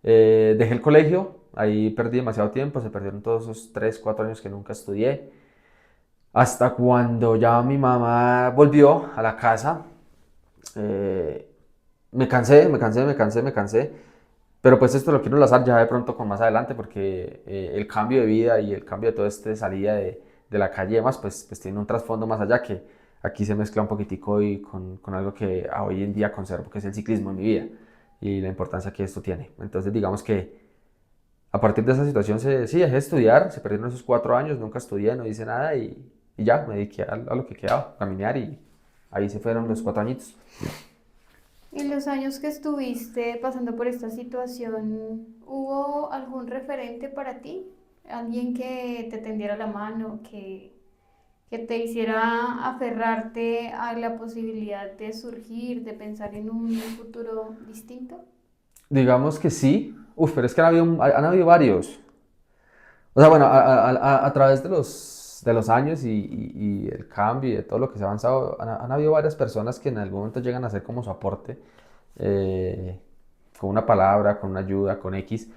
Dejé el colegio, ahí perdí demasiado tiempo, se perdieron todos esos 3 4 años que nunca estudié. Hasta cuando ya mi mamá volvió a la casa, eh, me cansé. Pero pues esto lo quiero enlazar ya de pronto con más adelante porque el cambio de vida y el cambio de toda esta salida de la calle y demás, pues tiene un trasfondo más allá que aquí se mezcla un poquitico y con algo que hoy en día conservo, que es el ciclismo en mi vida y la importancia que esto tiene. Entonces digamos que a partir de esa situación sí, dejé de estudiar, se perdieron esos 4 años, nunca estudié, no hice nada y ya, me dediqué a lo que quedaba, caminar, y ahí se fueron los 4 añitos. En los años que estuviste pasando por esta situación, ¿hubo algún referente para ti? ¿Alguien que te tendiera la mano, que te hiciera aferrarte a la posibilidad de surgir, de pensar en un futuro distinto? Digamos que sí. Uf, pero es que han habido varios. O sea, bueno, a través de los años y el cambio y de todo lo que se ha avanzado, han habido varias personas que en algún momento llegan a hacer como su aporte, eh, con una palabra, con una ayuda, con X.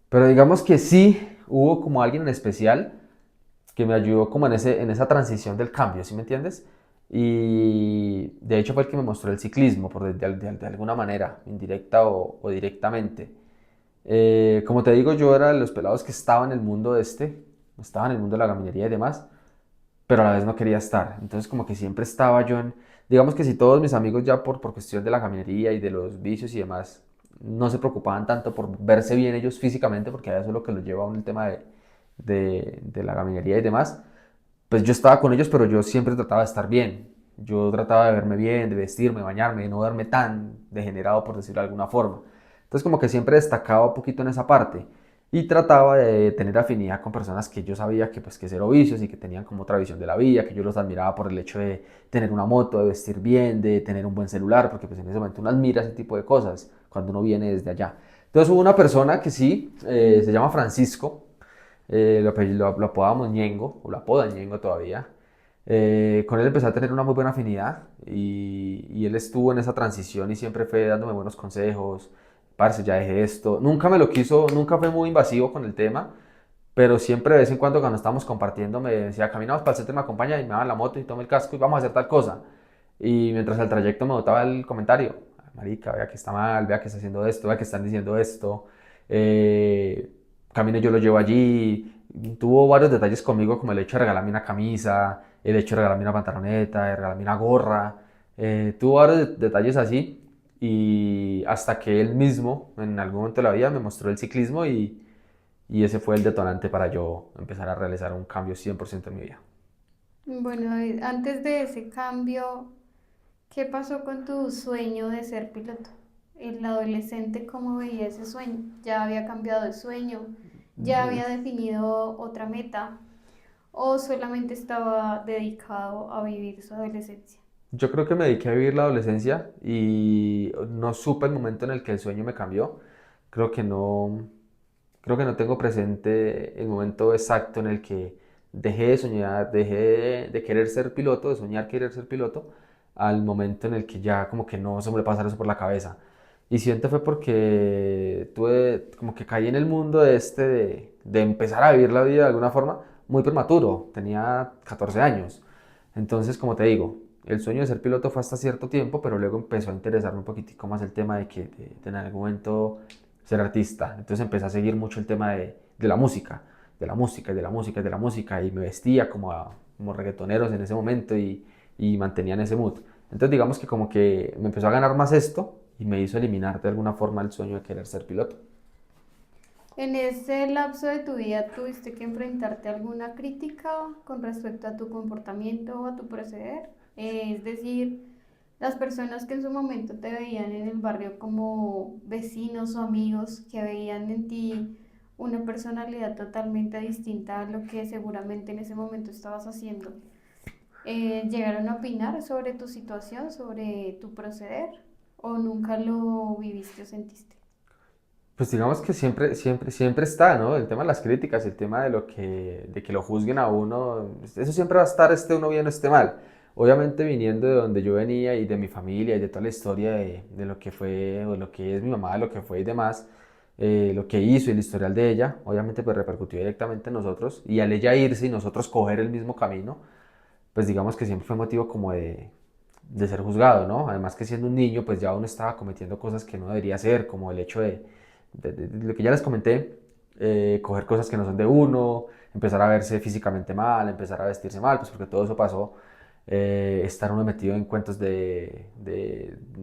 Pero digamos que sí hubo como alguien en especial que me ayudó como en esa transición del cambio, ¿sí me entiendes? Y de hecho fue el que me mostró el ciclismo, de alguna manera, indirecta o directamente. Como te digo, yo era de los pelados que estaba en el mundo de este. estaba en el mundo de la gaminería y demás, pero a la vez no quería estar. Entonces como que siempre estaba yo en, digamos que si todos mis amigos ya por cuestión de la caminería y de los vicios y demás, no se preocupaban tanto por verse bien ellos físicamente, porque a eso es lo que los lleva a un el tema de la gaminería y demás, pues yo estaba con ellos, pero yo siempre trataba de estar bien. Yo trataba de verme bien, de vestirme, bañarme, de no verme tan degenerado, por decirlo de alguna forma. Entonces como que siempre destacaba un poquito en esa parte y trataba de tener afinidad con personas que yo sabía que pues que cero vicios y que tenían como otra visión de la vida, que yo los admiraba por el hecho de tener una moto, de vestir bien, de tener un buen celular, porque pues en ese momento uno admira ese tipo de cosas cuando uno viene desde allá. Entonces hubo una persona que sí, se llama Francisco, lo apodábamos Ñengo, o lo apodan Ñengo todavía. Con él empecé a tener una muy buena afinidad y él estuvo en esa transición y siempre fue dándome buenos consejos. Parce, ya dejé esto. Nunca me lo quiso, nunca fue muy invasivo con el tema, pero siempre de vez en cuando cuando estábamos compartiendo me decía, caminamos para el centro, me acompaña y me daba la moto y toma el casco y vamos a hacer tal cosa. Y mientras el trayecto me botaba el comentario, marica, vea que está mal, vea que está haciendo esto, vea que están diciendo esto. Eh, Camino yo lo llevo allí. Tuvo varios detalles conmigo, como el hecho de regalarme una camisa, el hecho de regalarme una pantaloneta, de regalarme una gorra. Tuvo varios detalles así. Y hasta que él mismo, en algún momento de la vida, me mostró el ciclismo y ese fue el detonante para yo empezar a realizar un cambio 100% en mi vida. Bueno, David, antes de ese cambio, ¿qué pasó con tu sueño de ser piloto? El adolescente, ¿cómo veía ese sueño? ¿Ya había cambiado de sueño? ¿Ya había definido otra meta? ¿O solamente estaba dedicado a vivir su adolescencia? Yo creo que me dediqué a vivir la adolescencia y no supe el momento en el que el sueño me cambió. Creo que no, creo que no tengo presente el momento exacto en el que dejé de soñar, dejé de querer ser piloto, de soñar querer ser piloto, al momento en el que ya como que no se me pasara eso por la cabeza. Y siento fue porque tuve, como que caí en el mundo de empezar a vivir la vida de alguna forma muy prematuro. Tenía 14 años. Entonces, como te digo, el sueño de ser piloto fue hasta cierto tiempo, pero luego empezó a interesarme un poquitico más el tema de en algún momento ser artista. Entonces empecé a seguir mucho el tema de la música, de la música, de la música, de la música, y me vestía como reggaetoneros en ese momento y mantenía en ese mood. Entonces digamos que como que me empezó a ganar más esto y me hizo eliminar de alguna forma el sueño de querer ser piloto. En ese lapso de tu vida, ¿tuviste que enfrentarte a alguna crítica con respecto a tu comportamiento o a tu proceder? Es decir, las personas que en su momento te veían en el barrio como vecinos o amigos, que veían en ti una personalidad totalmente distinta a lo que seguramente en ese momento estabas haciendo, ¿llegaron a opinar sobre tu situación, sobre tu proceder? ¿O nunca lo viviste o sentiste? Pues digamos que siempre, siempre, siempre está, ¿no? El tema de las críticas, el tema de que lo juzguen a uno, eso siempre va a estar, esté uno bien o esté mal. Obviamente viniendo de donde yo venía y de mi familia y de toda la historia de lo que fue o lo que es mi mamá, lo que fue y demás, lo que hizo y el historial de ella, obviamente pues repercutió directamente en nosotros y al ella irse y nosotros coger el mismo camino, pues digamos que siempre fue motivo como de ser juzgado, ¿no? Además que siendo un niño, pues ya uno estaba cometiendo cosas que no debería hacer, como el hecho de lo que ya les comenté, coger cosas que no son de uno, empezar a verse físicamente mal, empezar a vestirse mal, pues porque todo eso pasó, estar uno metido en cuentos de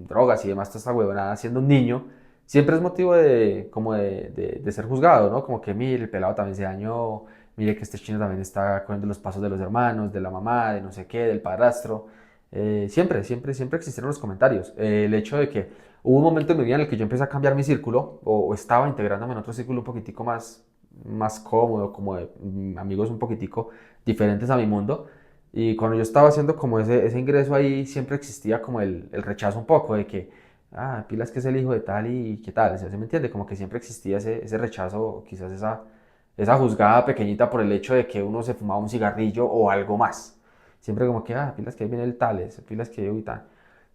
drogas y demás, toda esta huevonada, siendo un niño, siempre es motivo de ser juzgado, ¿no? Como que mire, el pelado también se dañó, mire que este chino también está cogiendo los pasos de los hermanos, de la mamá, de no sé qué, del padrastro. Siempre, siempre, siempre existieron los comentarios. El hecho de que hubo un momento en mi vida en el que yo empecé a cambiar mi círculo o estaba integrándome en otro círculo un poquitico más cómodo, como de amigos un poquitico diferentes a mi mundo. Y cuando yo estaba haciendo como ese ingreso ahí, siempre existía como el rechazo un poco de que, ah, pilas que es el hijo de tal y qué tal. ¿Se me entiende? Como que siempre existía ese rechazo, o quizás esa juzgada pequeñita por el hecho de que uno se fumaba un cigarrillo o algo más. Siempre como que, ah, pilas que ahí viene el tales, pilas que y tal.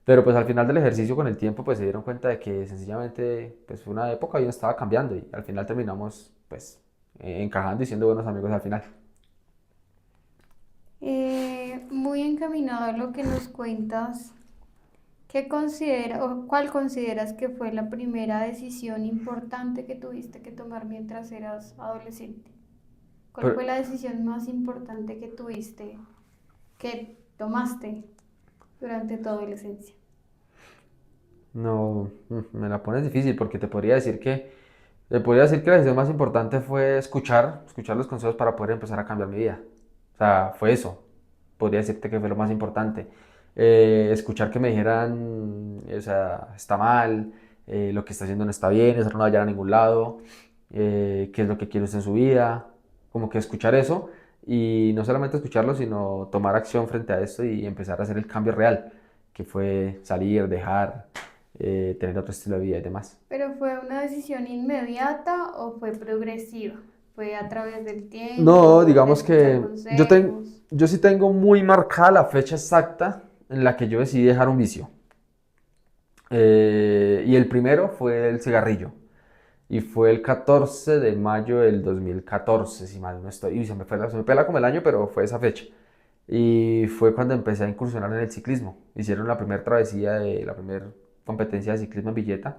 Pero pues al final del ejercicio con el tiempo pues se dieron cuenta de que sencillamente pues fue una época y uno estaba cambiando y al final terminamos pues encajando y siendo buenos amigos al final. Muy encaminado a lo que nos cuentas, ¿cuál consideras que fue la primera decisión importante que tuviste que tomar mientras eras adolescente? ¿Cuál Pero, fue la decisión más importante que tomaste durante tu adolescencia? no, me la pones difícil porque te podría decir que la decisión más importante fue escuchar los consejos para poder empezar a cambiar mi vida. O sea, fue eso. Podría decirte que fue lo más importante. Escuchar que me dijeran, o sea, está mal, lo que está haciendo no está bien, eso no va a llegar a ningún lado, qué es lo que quiere usted en su vida. Como que escuchar eso y no solamente escucharlo, sino tomar acción frente a esto y empezar a hacer el cambio real, que fue salir, dejar, tener otro estilo de vida y demás. ¿Pero fue una decisión inmediata o fue progresiva? ¿Fue a través del No, tiempo, de digamos escuchar que consejos? yo sí tengo muy marcada la fecha exacta en la que yo decidí dejar un vicio. Y el primero fue el cigarrillo. Y fue el 14 de mayo del 2014, si mal no estoy. Y se me pela como el año, pero fue esa fecha. Y fue cuando empecé a incursionar en el ciclismo. Hicieron la primera travesía de la primera competencia de ciclismo en Villeta.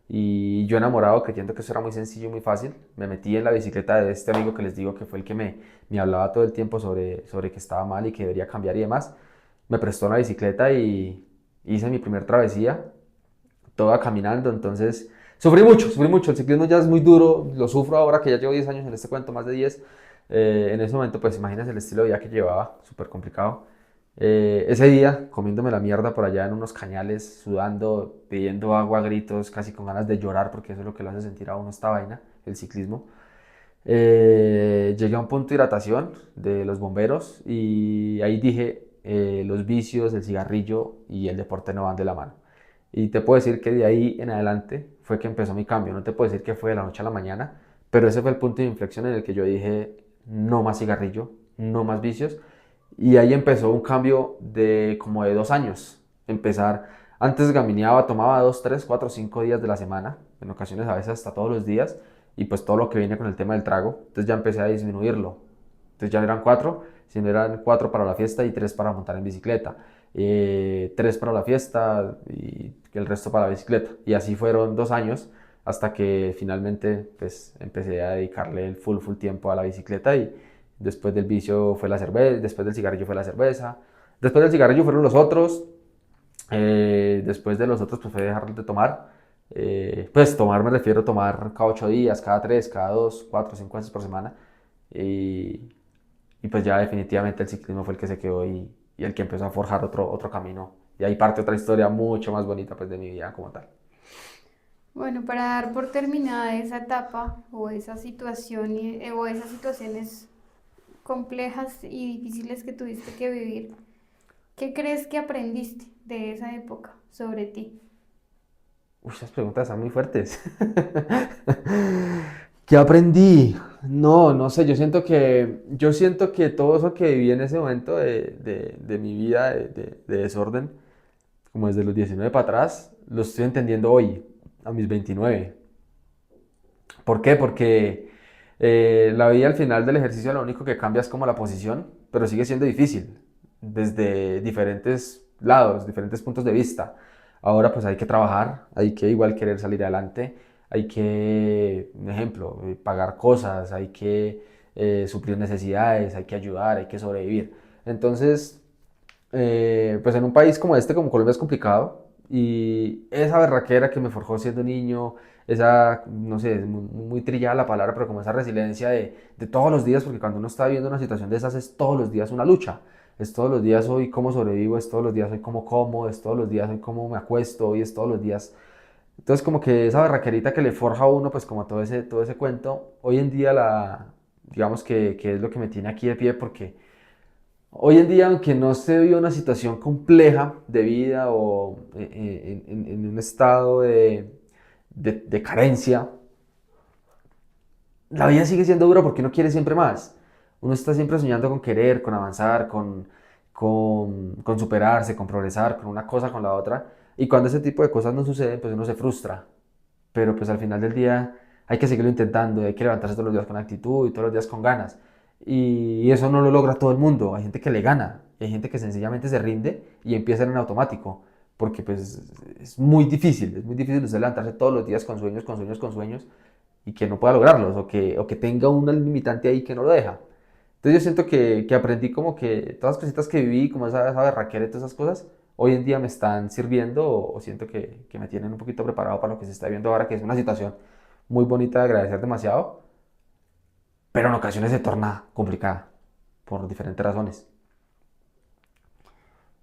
Y yo enamorado, creyendo que eso era muy sencillo y muy fácil, me metí en la bicicleta de este amigo que les digo que fue el que me hablaba todo el tiempo sobre que estaba mal y que debería cambiar y demás. Me prestó la bicicleta y hice mi primer travesía, toda caminando. Entonces, sufrí mucho. El ciclismo ya es muy duro, lo sufro ahora que ya llevo 10 años en este cuento, más de 10. En ese momento, pues imagínense el estilo de vida que llevaba, súper complicado. Ese día, comiéndome la mierda por allá en unos cañales, sudando, pidiendo agua a gritos, casi con ganas de llorar, porque eso es lo que lo hace sentir a uno esta vaina, el ciclismo. Llegué a un punto de hidratación de los bomberos y ahí dije, los vicios, el cigarrillo y el deporte no van de la mano. Y te puedo decir que de ahí en adelante fue que empezó mi cambio. No te puedo decir que fue de la noche a la mañana, pero ese fue el punto de inflexión en el que yo dije, no más cigarrillo, no más vicios. Y ahí empezó un cambio de como de 2 años. Empezar, antes gamineaba, tomaba 2, 3, 4, 5 días de la semana, en ocasiones a veces hasta todos los días, y pues todo lo que viene con el tema del trago. Entonces ya empecé a disminuirlo. Entonces ya no eran 4, sino eran 4 para la fiesta y 3 para montar en bicicleta. 3 para la fiesta y el resto para la bicicleta. Y así fueron 2 años hasta que finalmente pues empecé a dedicarle el full tiempo a la bicicleta y después del vicio fue la cerveza, después del cigarrillo fue la cerveza, después del cigarrillo fueron los otros, después de los otros pues fue dejar de tomar. Pues tomar me refiero a tomar cada 8 días, cada 3, cada 2, 4, 5 veces por semana. Y, y pues ya definitivamente el ciclismo fue el que se quedó y el que empezó a forjar otro camino. Y ahí parte otra historia mucho más bonita pues de mi vida como tal. Bueno, para dar por terminada esa etapa o esa situación o esas situaciones complejas y difíciles que tuviste que vivir, ¿qué crees que aprendiste de esa época sobre ti? Uy, esas preguntas están muy fuertes. ¿Qué aprendí? No, no sé, yo siento que todo eso que viví en ese momento de mi vida, de desorden, como desde los 19 para atrás, lo estoy entendiendo hoy, a mis 29. ¿Por qué? Porque la vida al final del ejercicio lo único que cambia es como la posición, pero sigue siendo difícil desde diferentes lados, diferentes puntos de vista. Ahora pues hay que trabajar, hay que igual querer salir adelante, hay que, un ejemplo, pagar cosas, hay que suplir necesidades, hay que ayudar, hay que sobrevivir. Entonces, pues en un país como este, como Colombia, es complicado. Y esa berraquera que me forjó siendo niño, esa, no sé, es muy trillada la palabra, pero como esa resiliencia de todos los días, porque cuando uno está viviendo una situación de esas es todos los días una lucha. Es todos los días hoy cómo sobrevivo, es todos los días hoy cómo como, es todos los días hoy cómo me acuesto, hoy es todos los días. Entonces como que esa berraquerita que le forja a uno, pues como todo ese cuento, hoy en día digamos que es lo que me tiene aquí de pie porque... Hoy en día, aunque no se vive una situación compleja de vida o en un estado de carencia, la vida sigue siendo dura porque uno quiere siempre más. Uno está siempre soñando con querer, con avanzar, con superarse, con progresar, con una cosa, con la otra. Y cuando ese tipo de cosas no suceden, pues uno se frustra. Pero pues al final del día hay que seguirlo intentando, hay que levantarse todos los días con actitud y todos los días con ganas. Y eso no lo logra todo el mundo, hay gente que le gana, y hay gente que sencillamente se rinde y empieza en automático, porque pues es muy difícil usted levantarse todos los días con sueños, con sueños, con sueños, y que no pueda lograrlos o que tenga una limitante ahí que no lo deja. Entonces yo siento que aprendí como que todas las cositas que viví, como esa berraquera y todas esas cosas, hoy en día me están sirviendo o siento que me tienen un poquito preparado para lo que se está viendo ahora, que es una situación muy bonita de agradecer demasiado, pero en ocasiones se torna complicada por diferentes razones.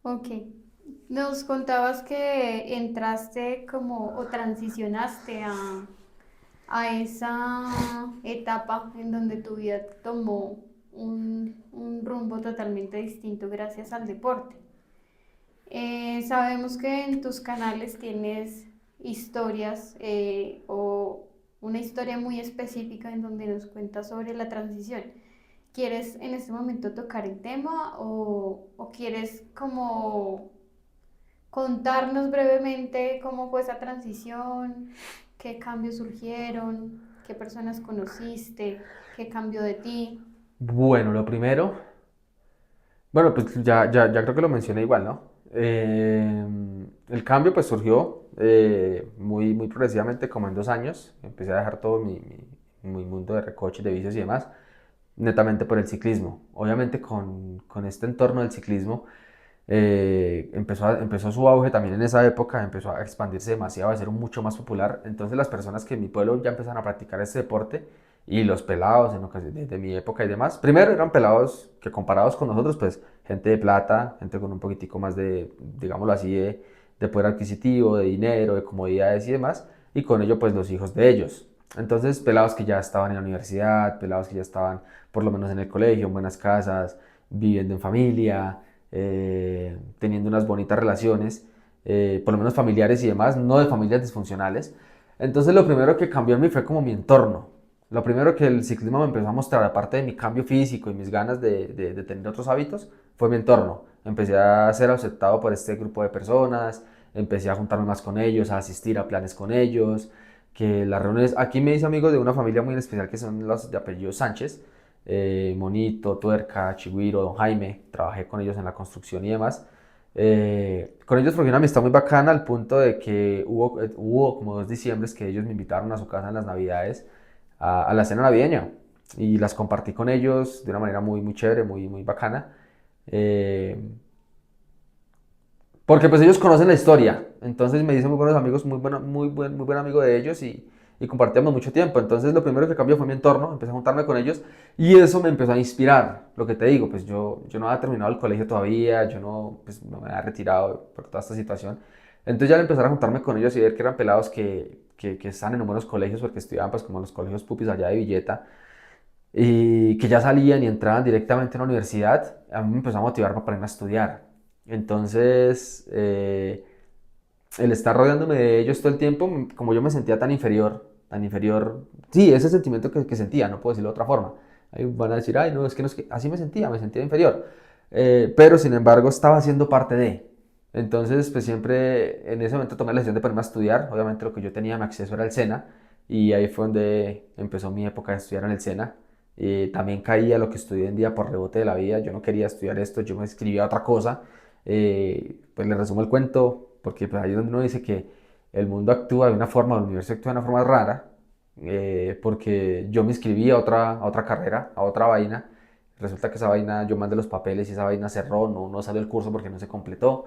Ok. Nos contabas que entraste como o transicionaste a esa etapa en donde tu vida tomó un rumbo totalmente distinto gracias al deporte. Sabemos que en tus canales tienes historias o una historia muy específica en donde nos cuentas sobre la transición. ¿Quieres en este momento tocar el tema o quieres como contarnos brevemente cómo fue esa transición, qué cambios surgieron, qué personas conociste, qué cambió de ti? Bueno, lo primero, bueno, pues ya creo que lo mencioné igual, ¿no? El cambio pues surgió muy progresivamente, como en 2 años. Empecé a dejar todo mi mundo de recoche, de vicios y demás, netamente por el ciclismo. Obviamente con este entorno del ciclismo empezó su auge también en esa época, empezó a expandirse demasiado, a ser mucho más popular. Entonces las personas que en mi pueblo ya empezaron a practicar este deporte y los pelados en de mi época y demás, primero eran pelados que comparados con nosotros, pues gente de plata, gente con un poquitico más de, digámoslo así, de poder adquisitivo, de dinero, de comodidades y demás, y con ello pues los hijos de ellos. Entonces pelados que ya estaban en la universidad, pelados que ya estaban por lo menos en el colegio, en buenas casas, viviendo en familia, teniendo unas bonitas relaciones, por lo menos familiares y demás, no de familias disfuncionales. Entonces lo primero que cambió en mí fue como mi entorno. Lo primero que el ciclismo me empezó a mostrar, aparte de mi cambio físico y mis ganas de tener otros hábitos, fue mi entorno. Empecé a ser aceptado por este grupo de personas, empecé a juntarme más con ellos, a asistir a planes con ellos, que las reuniones, aquí me hice amigo de una familia muy especial que son los de apellido Sánchez, Monito, Tuerca, Chigüiro, Don Jaime, trabajé con ellos en la construcción y demás. Con ellos fue una amistad muy bacana al punto de que hubo como 2 diciembres que ellos me invitaron a su casa en las navidades a la cena navideña y las compartí con ellos de una manera muy chévere, muy bacana. Eh, Porque pues ellos conocen la historia, entonces me dicen muy buenos amigos, muy buen amigo de ellos y compartíamos mucho tiempo. Entonces lo primero que cambió fue mi entorno, empecé a juntarme con ellos y eso me empezó a inspirar. Lo que te digo, pues yo no había terminado el colegio todavía, yo no, pues, no me había retirado por toda esta situación. Entonces ya al empezar a juntarme con ellos y ver que eran pelados que están en buenos colegios porque estudiaban pues como en los colegios pupis allá de Villeta y que ya salían y entraban directamente a la universidad, a mí me empezó a motivar para ponerme a estudiar. Entonces, el estar rodeándome de ellos todo el tiempo, como yo me sentía tan inferior, sí, ese sentimiento que sentía, no puedo decirlo de otra forma. Ahí van a decir, ay, no, es que no es que así me sentía inferior. Pero sin embargo, estaba siendo parte de. Entonces, pues siempre en ese momento tomé la decisión de ponerme a estudiar. Obviamente, lo que yo tenía mi acceso era el SENA, y ahí fue donde empezó mi época de estudiar en el SENA. También caía lo que estudié en día por rebote de la vida. Yo no quería estudiar esto, yo me escribía otra cosa. Pues le resumo el cuento, porque pues ahí es donde uno dice que el mundo actúa de una forma, el universo actúa de una forma rara, porque yo me inscribí a otra carrera, a otra vaina. Resulta que esa vaina, yo mandé los papeles y esa vaina cerró, no salió el curso porque no se completó.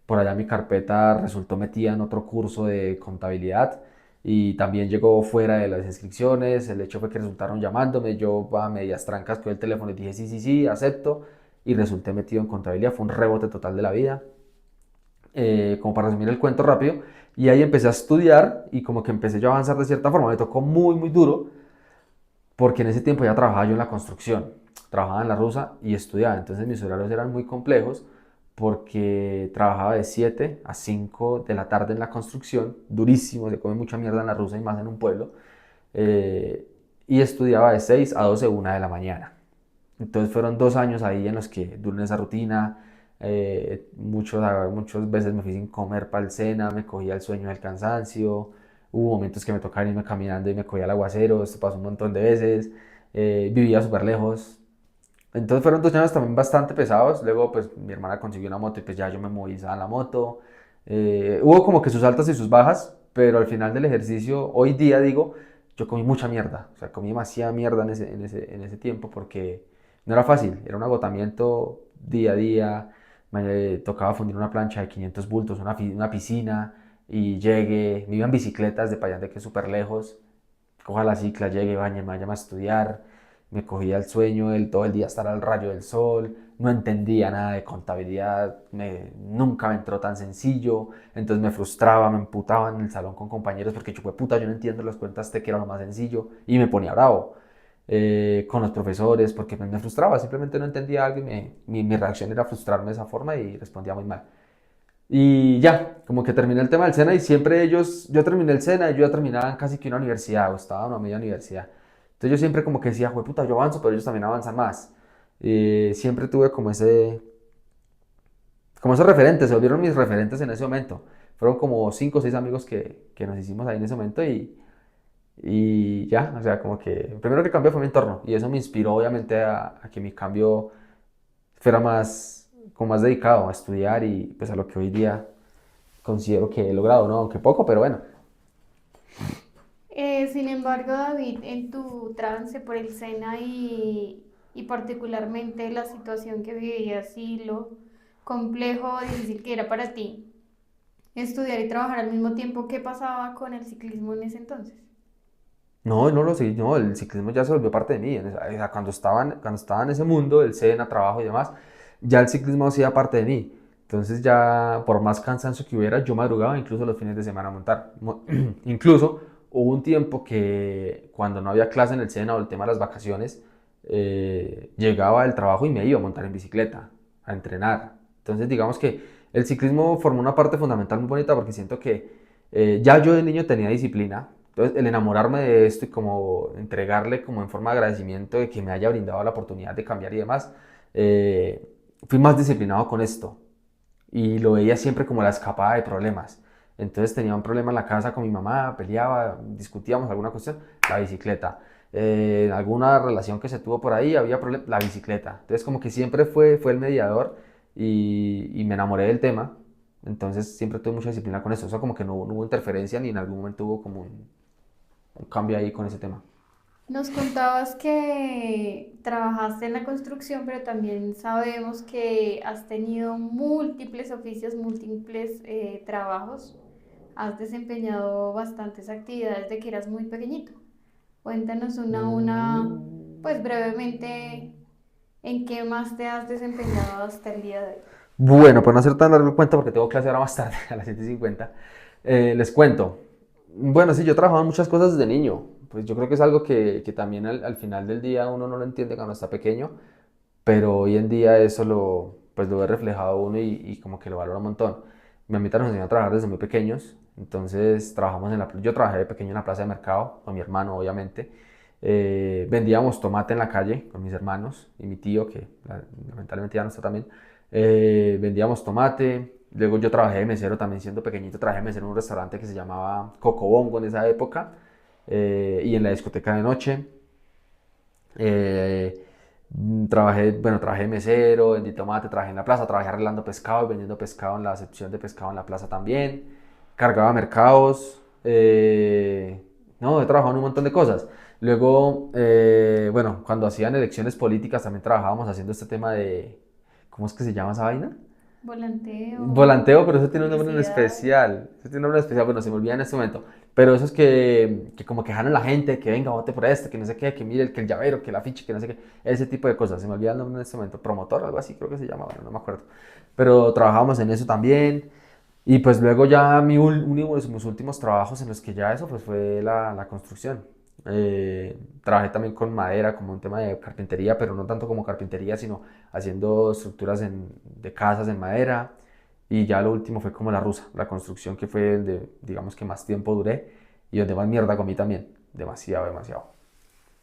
Por allá mi carpeta resultó metida en otro curso de contabilidad y también llegó fuera de las inscripciones. El hecho fue que resultaron llamándome, yo a medias trancas con el teléfono y dije sí, acepto, y resulté metido en contabilidad. Fue un rebote total de la vida. Como para resumir el cuento rápido, y ahí empecé a estudiar y como que empecé yo a avanzar de cierta forma. Me tocó muy duro porque en ese tiempo ya trabajaba yo en la construcción, trabajaba en la rusa y estudiaba. Entonces mis horarios eran muy complejos porque trabajaba de 7 a 5 de la tarde en la construcción, durísimo, se come mucha mierda en la rusa y más en un pueblo, eh, y estudiaba de 6 a 12, 1 de la mañana. Entonces fueron 2 años ahí en los que duré en esa rutina. Muchas veces me fui sin comer para el cena, me cogía el sueño del cansancio. Hubo momentos que me tocaba irme caminando y me cogía el aguacero, esto pasó un montón de veces. Vivía súper lejos. Entonces fueron 2 años también bastante pesados. Luego pues mi hermana consiguió una moto y pues ya yo me movilizaba en la moto. Hubo como que sus altas y sus bajas, pero al final del ejercicio, hoy día digo, yo comí mucha mierda, o sea, comí demasiada mierda en ese tiempo porque no era fácil, era un agotamiento día a día, me tocaba fundir una plancha de 500 bultos, una piscina, y llegué, me iba en bicicletas de Payante, que es súper lejos, coja la cicla, llegue, bañe, me vaya a estudiar, me cogía el sueño, todo el día estar al rayo del sol, no entendía nada de contabilidad, nunca me entró tan sencillo, entonces me frustraba, me emputaba en el salón con compañeros porque puta, yo no entiendo las cuentas, que era lo más sencillo, y me ponía bravo. Con los profesores porque me frustraba, simplemente no entendía algo y mi reacción era frustrarme de esa forma y respondía muy mal. Y ya, como que terminé el tema del SENA y siempre yo terminé el SENA y yo ya terminaba en casi que una universidad o estaba en una media universidad. Entonces yo siempre como que decía, puta, yo avanzo, pero ellos también avanzan más. Siempre tuve como esos referentes, se volvieron mis referentes en ese momento. Fueron como 5 o 6 amigos que nos hicimos ahí en ese momento y ya, o sea, como que lo primero que cambió fue mi entorno y eso me inspiró obviamente a que mi cambio fuera como más dedicado a estudiar y pues a lo que hoy día considero que he logrado, ¿no? Aunque poco, pero bueno. Sin embargo, David, en tu trance por el SENA y particularmente la situación que vivías y lo complejo o difícil que era para ti estudiar y trabajar al mismo tiempo, ¿qué pasaba con el ciclismo en ese entonces? No, no lo sé, no, el ciclismo ya se volvió parte de mí. Cuando estaba en ese mundo del SENA, trabajo y demás, ya el ciclismo hacía parte de mí. Entonces ya, por más cansancio que hubiera, yo madrugaba incluso los fines de semana a montar. Incluso hubo un tiempo que cuando no había clase en el SENA o el tema de las vacaciones, llegaba del trabajo y me iba a montar en bicicleta, a entrenar. Entonces digamos que el ciclismo formó una parte fundamental muy bonita porque siento que ya yo de niño tenía disciplina, entonces el enamorarme de esto y como entregarle como en forma de agradecimiento de que me haya brindado la oportunidad de cambiar y demás, fui más disciplinado con esto y lo veía siempre como la escapada de problemas. Entonces tenía un problema en la casa con mi mamá, peleaba, discutíamos alguna cuestión, la bicicleta. Alguna relación que se tuvo por ahí, había problemas, la bicicleta. Entonces como que siempre fue el mediador y me enamoré del tema. Entonces siempre tuve mucha disciplina con eso. O sea, como que no hubo interferencia ni en algún momento hubo como un cambio ahí con ese tema. Nos contabas que trabajaste en la construcción, pero también sabemos que has tenido múltiples oficios, múltiples trabajos. Has desempeñado bastantes actividades de que eras muy pequeñito. Cuéntanos una a una, pues brevemente, en qué más te has desempeñado hasta el día de hoy. Bueno, para no hacer tan largo el cuento, porque tengo clase ahora más tarde, a las 7:50, les cuento. Bueno, sí, yo trabajaba en muchas cosas desde niño. Pues yo creo que es algo que también al final del día uno no lo entiende cuando está pequeño, pero hoy en día eso pues lo ve reflejado uno y como que lo valora un montón. Mi mamita nos enseñó a trabajar desde muy pequeños, entonces yo trabajé de pequeño en la plaza de mercado, con mi hermano obviamente. Vendíamos tomate en la calle con mis hermanos y mi tío, que lamentablemente ya no está también. Vendíamos tomate, luego yo trabajé de mesero también siendo pequeñito, trabajé de mesero en un restaurante que se llamaba Cocobongo en esa época, y en la discoteca de noche. Eh, bueno, trabajé de mesero, vendí tomate, trabajé en la plaza, trabajé arreglando pescado y vendiendo pescado en la sección de pescado en la plaza también. Cargaba mercados. No, he trabajado en un montón de cosas. Luego, bueno, cuando hacían elecciones políticas también trabajábamos haciendo este tema de, ¿cómo es que se llama esa vaina? Volanteo, Volanteo, pero eso tiene un nombre en publicidad. especial. Eso tiene un nombre en especial, bueno, se me olvida en este momento. Pero eso es que como que jalan a la gente, que venga, vote por este, que no sé qué, que mire, que el llavero, que el afiche, que no sé qué. Ese tipo de cosas. Se me olvida el nombre en este momento. Promotor, algo así creo que se llama, bueno, no me acuerdo. Pero trabajábamos en eso también. Y pues luego ya uno de mis últimos trabajos en los que ya eso pues fue la construcción. Trabajé también con madera, como un tema de carpintería, pero no tanto como carpintería, sino haciendo estructuras de casas en madera. Y ya lo último fue como la rusa, la construcción que fue donde, digamos que más tiempo duré y donde más mierda comí también. Demasiado, demasiado.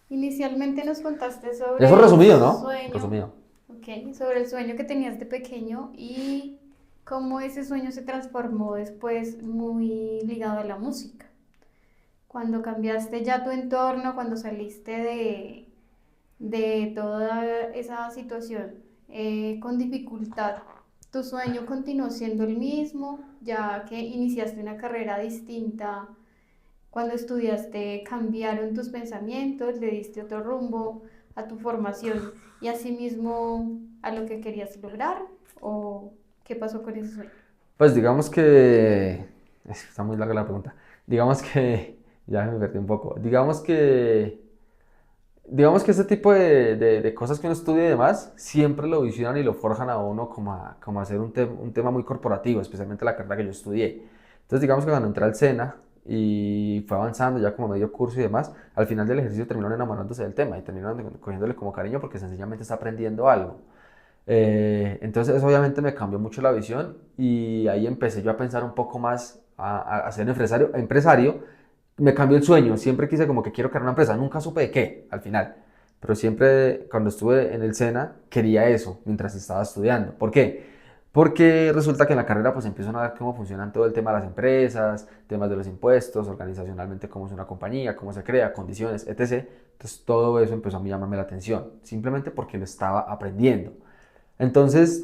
Inicialmente nos contaste Eso sobre el resumido, ¿no? sueño, Resumido. ok, sobre el sueño que tenías de pequeño y cómo ese sueño se transformó después muy ligado a la música. Cuando cambiaste ya tu entorno, cuando saliste de toda esa situación con dificultad, ¿tu sueño continuó siendo el mismo, ya que iniciaste una carrera distinta? cuando estudiaste cambiaron tus pensamientos, le diste otro rumbo a tu formación y asimismo a lo que querías lograr? ¿O qué pasó con ese sueño? Pues digamos que... Está muy larga la pregunta. Digamos que... Ya me perdí un poco. Digamos que este tipo de cosas que uno estudia y demás, siempre lo visionan y lo forjan a uno como a hacer un tema muy corporativo, especialmente la carrera que yo estudié. Entonces, digamos que cuando entré al SENA y fue avanzando ya como medio curso y demás, al final del ejercicio terminaron enamorándose del tema y terminaron cogiéndole como cariño porque sencillamente está aprendiendo algo. Entonces, eso obviamente me cambió mucho la visión y ahí empecé yo a pensar un poco más a ser empresario. Me cambió el sueño, siempre quise como que quiero crear una empresa, nunca supe de qué al final, pero siempre cuando estuve en el SENA quería eso mientras estaba estudiando. ¿Por qué? Porque resulta que en la carrera pues empiezan a ver cómo funcionan todo el tema de las empresas, temas de los impuestos, organizacionalmente cómo es una compañía, cómo se crea, condiciones, etc. Entonces todo eso empezó a mí llamarme la atención, simplemente porque lo estaba aprendiendo. Entonces,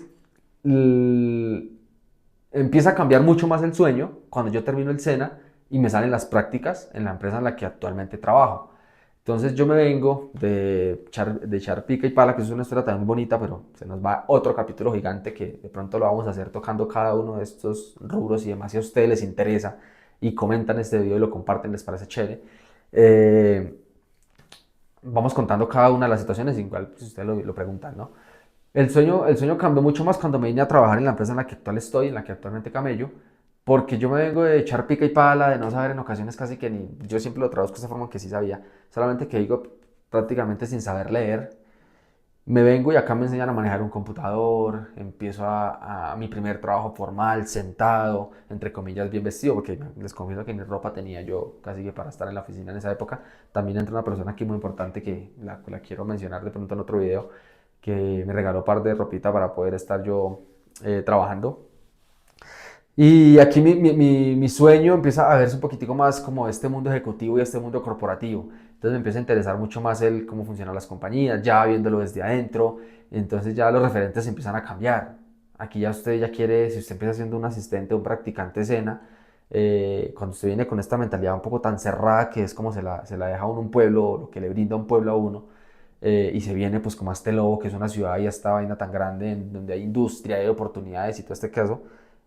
empieza a cambiar mucho más el sueño cuando yo termino el SENA y me salen las prácticas en la empresa en la que actualmente trabajo. Entonces yo me vengo de echar pica y pala, que eso es una historia también muy bonita, pero se nos va otro capítulo gigante que de pronto lo vamos a hacer tocando cada uno de estos rubros y demás, si a ustedes les interesa y comentan este video y lo comparten, les parece chévere. Eh, Vamos contando cada una de las situaciones, igual si ustedes lo preguntan, ¿no? El sueño cambió mucho más cuando me vine a trabajar en la empresa en la que actual estoy, en la que actualmente camello, porque yo me vengo de echar pica y pala, de no saber en ocasiones casi que ni, yo siempre lo traduzco de esa forma que sí sabía, solamente que digo prácticamente sin saber leer, me vengo y acá me enseñan a manejar un computador, empiezo a mi primer trabajo formal, sentado, entre comillas bien vestido, porque les confieso que ni ropa tenía yo casi que para estar en la oficina en esa época. También entra una persona aquí muy importante que la quiero mencionar de pronto en otro video, que me regaló un par de ropita para poder estar yo trabajando. Y aquí mi sueño empieza a verse un poquitico más como este mundo ejecutivo y este mundo corporativo. Entonces me empieza a interesar mucho más el cómo funcionan las compañías, ya viéndolo desde adentro. Entonces ya los referentes empiezan a cambiar. Aquí ya usted ya quiere, si usted empieza siendo un asistente, un practicante SENA, cuando usted viene con esta mentalidad un poco tan cerrada que es como se la deja a uno un pueblo, lo que le brinda un pueblo a uno, y se viene pues como a este Lobo, que es una ciudad y esta vaina tan grande en donde hay industria, hay oportunidades y todo este caso,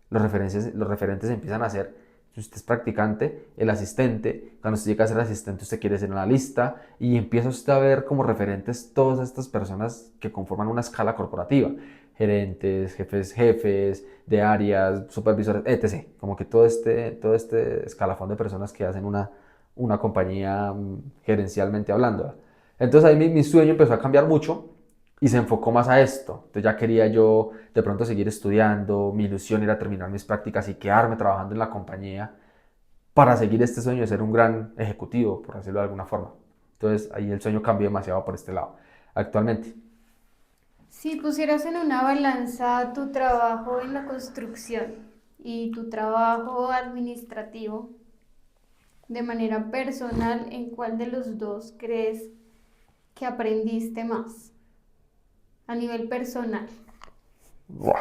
los referentes empiezan a ser, si usted es practicante, el asistente, cuando usted llega a ser asistente usted quiere ser analista y empieza usted a ver como referentes todas estas personas que conforman una escala corporativa, gerentes, jefes de áreas, supervisores, etc. Como que todo este escalafón de personas que hacen una compañía gerencialmente hablando. Entonces ahí mi sueño empezó a cambiar mucho y se enfocó más a esto. Entonces ya quería yo de pronto seguir estudiando, mi ilusión era terminar mis prácticas y quedarme trabajando en la compañía para seguir este sueño de ser un gran ejecutivo, por decirlo de alguna forma. Entonces ahí el sueño cambió demasiado por este lado. Actualmente, Si pusieras en una balanza tu trabajo en la construcción y tu trabajo administrativo de manera personal, ¿en cuál de los dos crees que aprendiste más a nivel personal? ¡buah!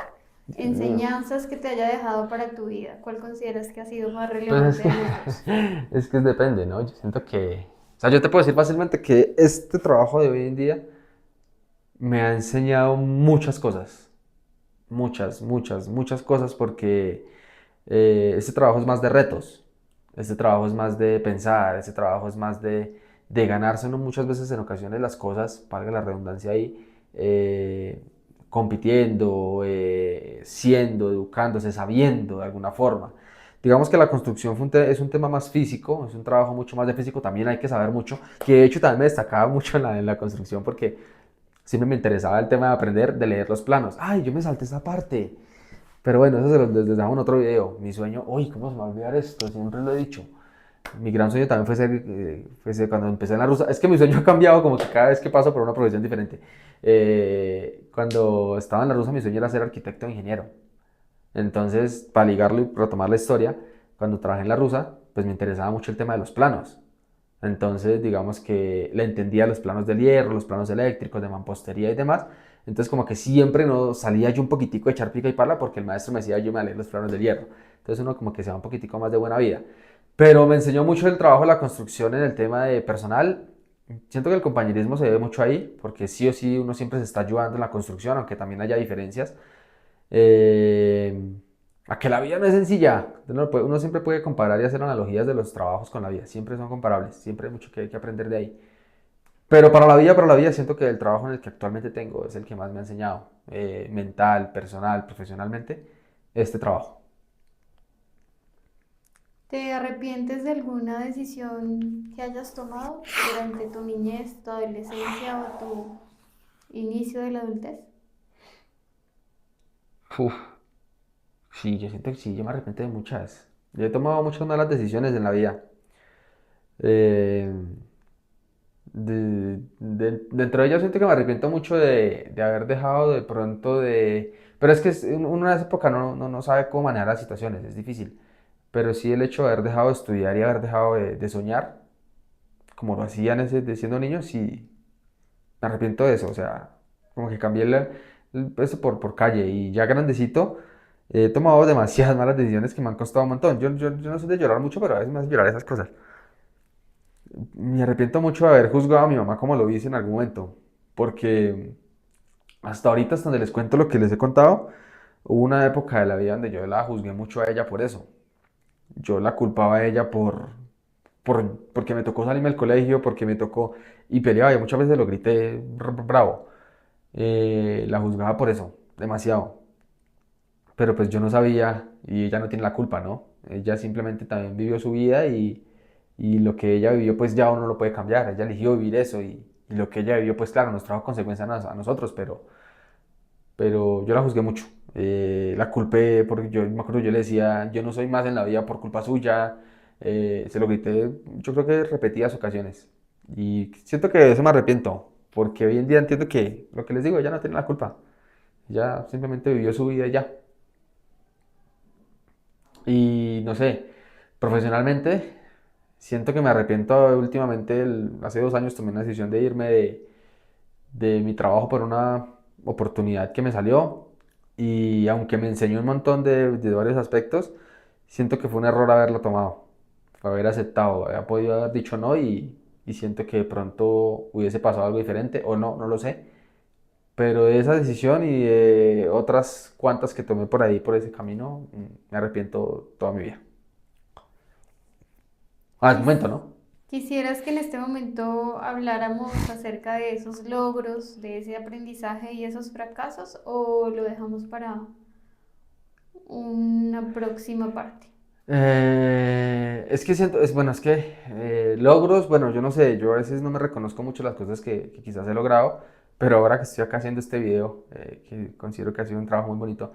Dios mío. Enseñanzas que te haya dejado para tu vida. ¿Cuál consideras que ha sido más Pues relevante de los dos? es que depende, ¿no? Yo siento que, o sea, yo te puedo decir fácilmente que este trabajo de hoy en día me ha enseñado muchas cosas, muchas, muchas, muchas cosas porque este trabajo es más de retos, este trabajo es más de pensar, este trabajo es más de ganarse uno muchas veces en ocasiones las cosas, valga la redundancia ahí, compitiendo, siendo, educándose, sabiendo de alguna forma. Digamos que la construcción es un tema más físico, es un trabajo mucho más de físico, también hay que saber mucho, que de hecho también me destacaba mucho en la construcción porque siempre me interesaba el tema de aprender, de leer los planos. Ay, yo me salté esa parte. Pero bueno, eso se lo dejamos en otro video. Mi sueño, uy, ¿cómo se me va a olvidar esto? Siempre lo he dicho. Mi gran sueño también fue ser cuando empecé en la rusa. Es que mi sueño ha cambiado como que cada vez que paso por una profesión diferente. Cuando estaba en la rusa, mi sueño era ser arquitecto e ingeniero. Entonces, para ligarlo y retomar la historia, cuando trabajé en la rusa, pues me interesaba mucho el tema de los planos. Entonces, digamos que le entendía los planos del hierro, los planos eléctricos, de mampostería y demás. Entonces, como que siempre no salía yo un poquitico de echar pica y pala porque el maestro me decía yo me leer los planos del hierro. Entonces, uno como que se va un poquitico más de buena vida. Pero me enseñó mucho el trabajo de la construcción en el tema de personal. Siento que el compañerismo se ve mucho ahí, porque sí o sí uno siempre se está ayudando en la construcción, aunque también haya diferencias. Eh, a que la vida no es sencilla. Uno siempre puede comparar y hacer analogías de los trabajos con la vida. Siempre son comparables. Siempre hay mucho que aprender de ahí. Pero para la vida, siento que el trabajo en el que actualmente tengo es el que más me ha enseñado. Mental, personal, profesionalmente, este trabajo. ¿Te arrepientes de alguna decisión que hayas tomado durante tu niñez, tu adolescencia o tu inicio de la adultez? Uf, sí, yo siento que sí, yo me arrepiento de muchas. Yo he tomado muchas malas decisiones en la vida. Eh, Dentro de ellas siento que me arrepiento mucho de haber dejado de pronto de... Pero es que uno en esa época no sabe cómo manejar las situaciones, es difícil. Pero sí el hecho de haber dejado de estudiar y haber dejado de soñar, como lo hacían de siendo niño, sí me arrepiento de eso. O sea, como que cambié eso por calle y ya grandecito he tomado demasiadas malas decisiones que me han costado un montón. Yo no soy de llorar mucho, pero a veces me hace llorar esas cosas. Me arrepiento mucho de haber juzgado a mi mamá como lo hice en algún momento, porque hasta ahorita, hasta donde les cuento lo que les he contado, hubo una época de la vida donde yo la juzgué mucho a ella por eso. Yo la culpaba a ella porque me tocó salirme del colegio, porque me tocó y peleaba, y muchas veces lo grité bravo. La juzgaba por eso, demasiado. Pero pues yo no sabía y ella no tiene la culpa, ¿no? Ella simplemente también vivió su vida y lo que ella vivió pues ya uno no lo puede cambiar. Ella eligió vivir eso y lo que ella vivió pues claro, nos trajo consecuencias a nosotros, pero yo la juzgué mucho. La culpé porque yo me acuerdo, yo le decía, yo no soy más en la vida por culpa suya. Se lo grité, yo creo que repetidas ocasiones. Y siento que de eso me arrepiento, porque hoy en día entiendo que lo que les digo, ella no tiene la culpa. Ella simplemente vivió su vida y ya. Y no sé, profesionalmente, siento que me arrepiento últimamente. Hace 2 años tomé una decisión de irme de mi trabajo por una oportunidad que me salió. Y aunque me enseñó un montón de varios aspectos, siento que fue un error haberlo tomado, haber aceptado. Había podido haber dicho no y siento que de pronto hubiese pasado algo diferente o no, no lo sé. Pero de esa decisión y de otras cuantas que tomé por ahí, por ese camino, me arrepiento toda mi vida. Al Quis- momento, ¿no? ¿Quisieras que en este momento habláramos acerca de esos logros, de ese aprendizaje y esos fracasos o lo dejamos para una próxima parte? Es que siento, bueno, es que logros, bueno, yo no sé, yo a veces no me reconozco mucho las cosas que quizás he logrado, pero ahora que estoy acá haciendo este video, que considero que ha sido un trabajo muy bonito,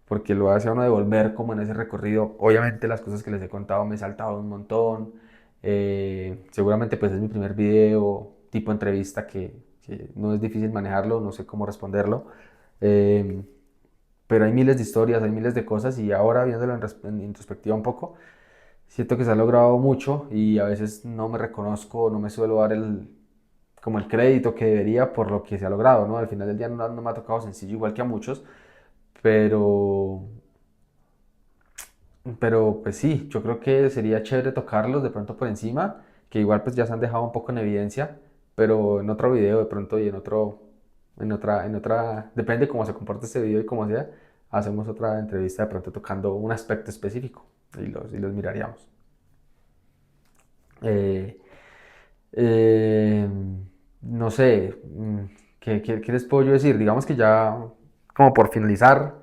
porque lo hace a uno devolver como en ese recorrido, obviamente las cosas que les he contado me he saltado un montón, seguramente pues es mi primer video tipo entrevista que no es difícil manejarlo, no sé cómo responderlo. eh, pero hay miles de historias, hay miles de cosas y ahora viéndolo en introspectiva un poco, siento que se ha logrado mucho y a veces no me reconozco, no me suelo dar como el crédito que debería por lo que se ha logrado, ¿no? Al final del día no me ha tocado sencillo igual que a muchos, pero, pero pues sí, yo creo que sería chévere tocarlos de pronto por encima, que igual pues ya se han dejado un poco en evidencia, pero en otro video de pronto y depende cómo se comporte este video y cómo sea, hacemos otra entrevista de pronto tocando un aspecto específico y los miraríamos. Eh, eh, no sé, ¿qué les puedo yo decir? Digamos que ya como por finalizar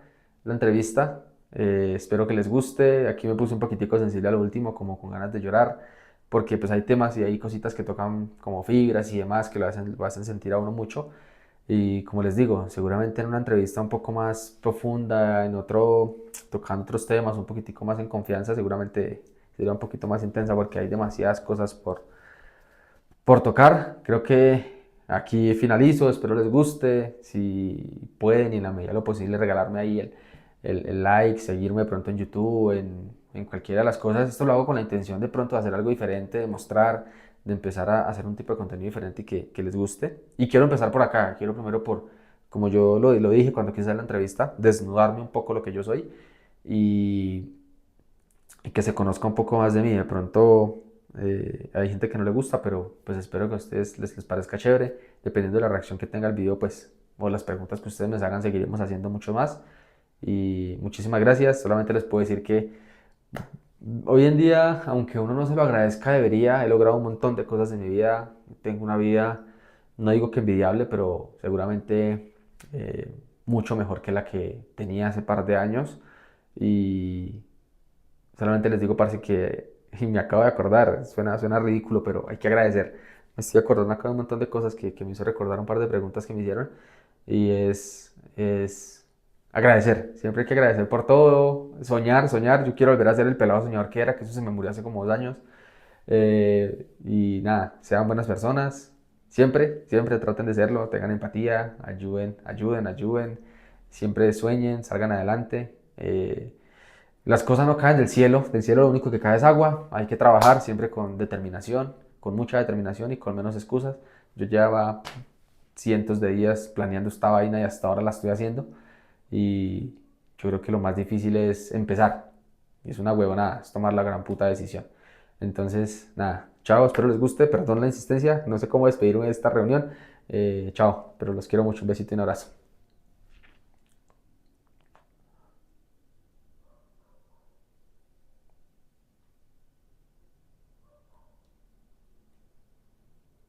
la entrevista, espero que les guste. Aquí me puse un poquitico sensible a lo último, como con ganas de llorar, porque pues hay temas y hay cositas que tocan como fibras y demás que lo hacen sentir a uno mucho. Y como les digo, seguramente en una entrevista un poco más profunda, tocando otros temas, un poquitico más en confianza, seguramente sería un poquito más intensa porque hay demasiadas cosas por tocar. Creo que aquí finalizo, espero les guste. Si pueden y en la medida de lo posible regalarme ahí el like, seguirme de pronto en YouTube, en cualquiera de las cosas. Esto lo hago con la intención de pronto de hacer algo diferente, de mostrar, de empezar a hacer un tipo de contenido diferente y que les guste. Y quiero empezar por acá, quiero primero como yo lo dije cuando quise hacer la entrevista, desnudarme un poco lo que yo soy y y que se conozca un poco más de mí. De pronto hay gente que no le gusta, pero pues espero que a ustedes les parezca chévere. Dependiendo de la reacción que tenga el video, pues, o las preguntas que ustedes me hagan, seguiremos haciendo mucho más. Y muchísimas gracias. Solamente les puedo decir que hoy en día, aunque uno no se lo agradezca, debería. He logrado un montón de cosas en mi vida. Tengo una vida, no digo que envidiable, pero seguramente mucho mejor que la que tenía hace par de años. Y solamente les digo, parce, que y me acabo de acordar, suena ridículo, pero hay que agradecer. Me estoy acordando acá de un montón de cosas que me hizo recordar un par de preguntas que me hicieron. Y es agradecer, siempre hay que agradecer por todo, soñar, soñar. Yo quiero volver a ser el pelado soñador que era, que eso se me murió hace como 2 años. Y nada, sean buenas personas, siempre, siempre traten de serlo, tengan empatía, ayuden, ayuden, ayuden, siempre sueñen, salgan adelante. Las cosas no caen del cielo lo único que cae es agua, hay que trabajar siempre con determinación, con mucha determinación y con menos excusas. Yo llevaba cientos de días planeando esta vaina y hasta ahora la estoy haciendo. Y yo creo que lo más difícil es empezar. Y es una huevonada, es tomar la gran puta decisión. Entonces, nada, chao, espero les guste, perdón la insistencia, no sé cómo despedirme de esta reunión. Chao, pero los quiero mucho, un besito y un abrazo.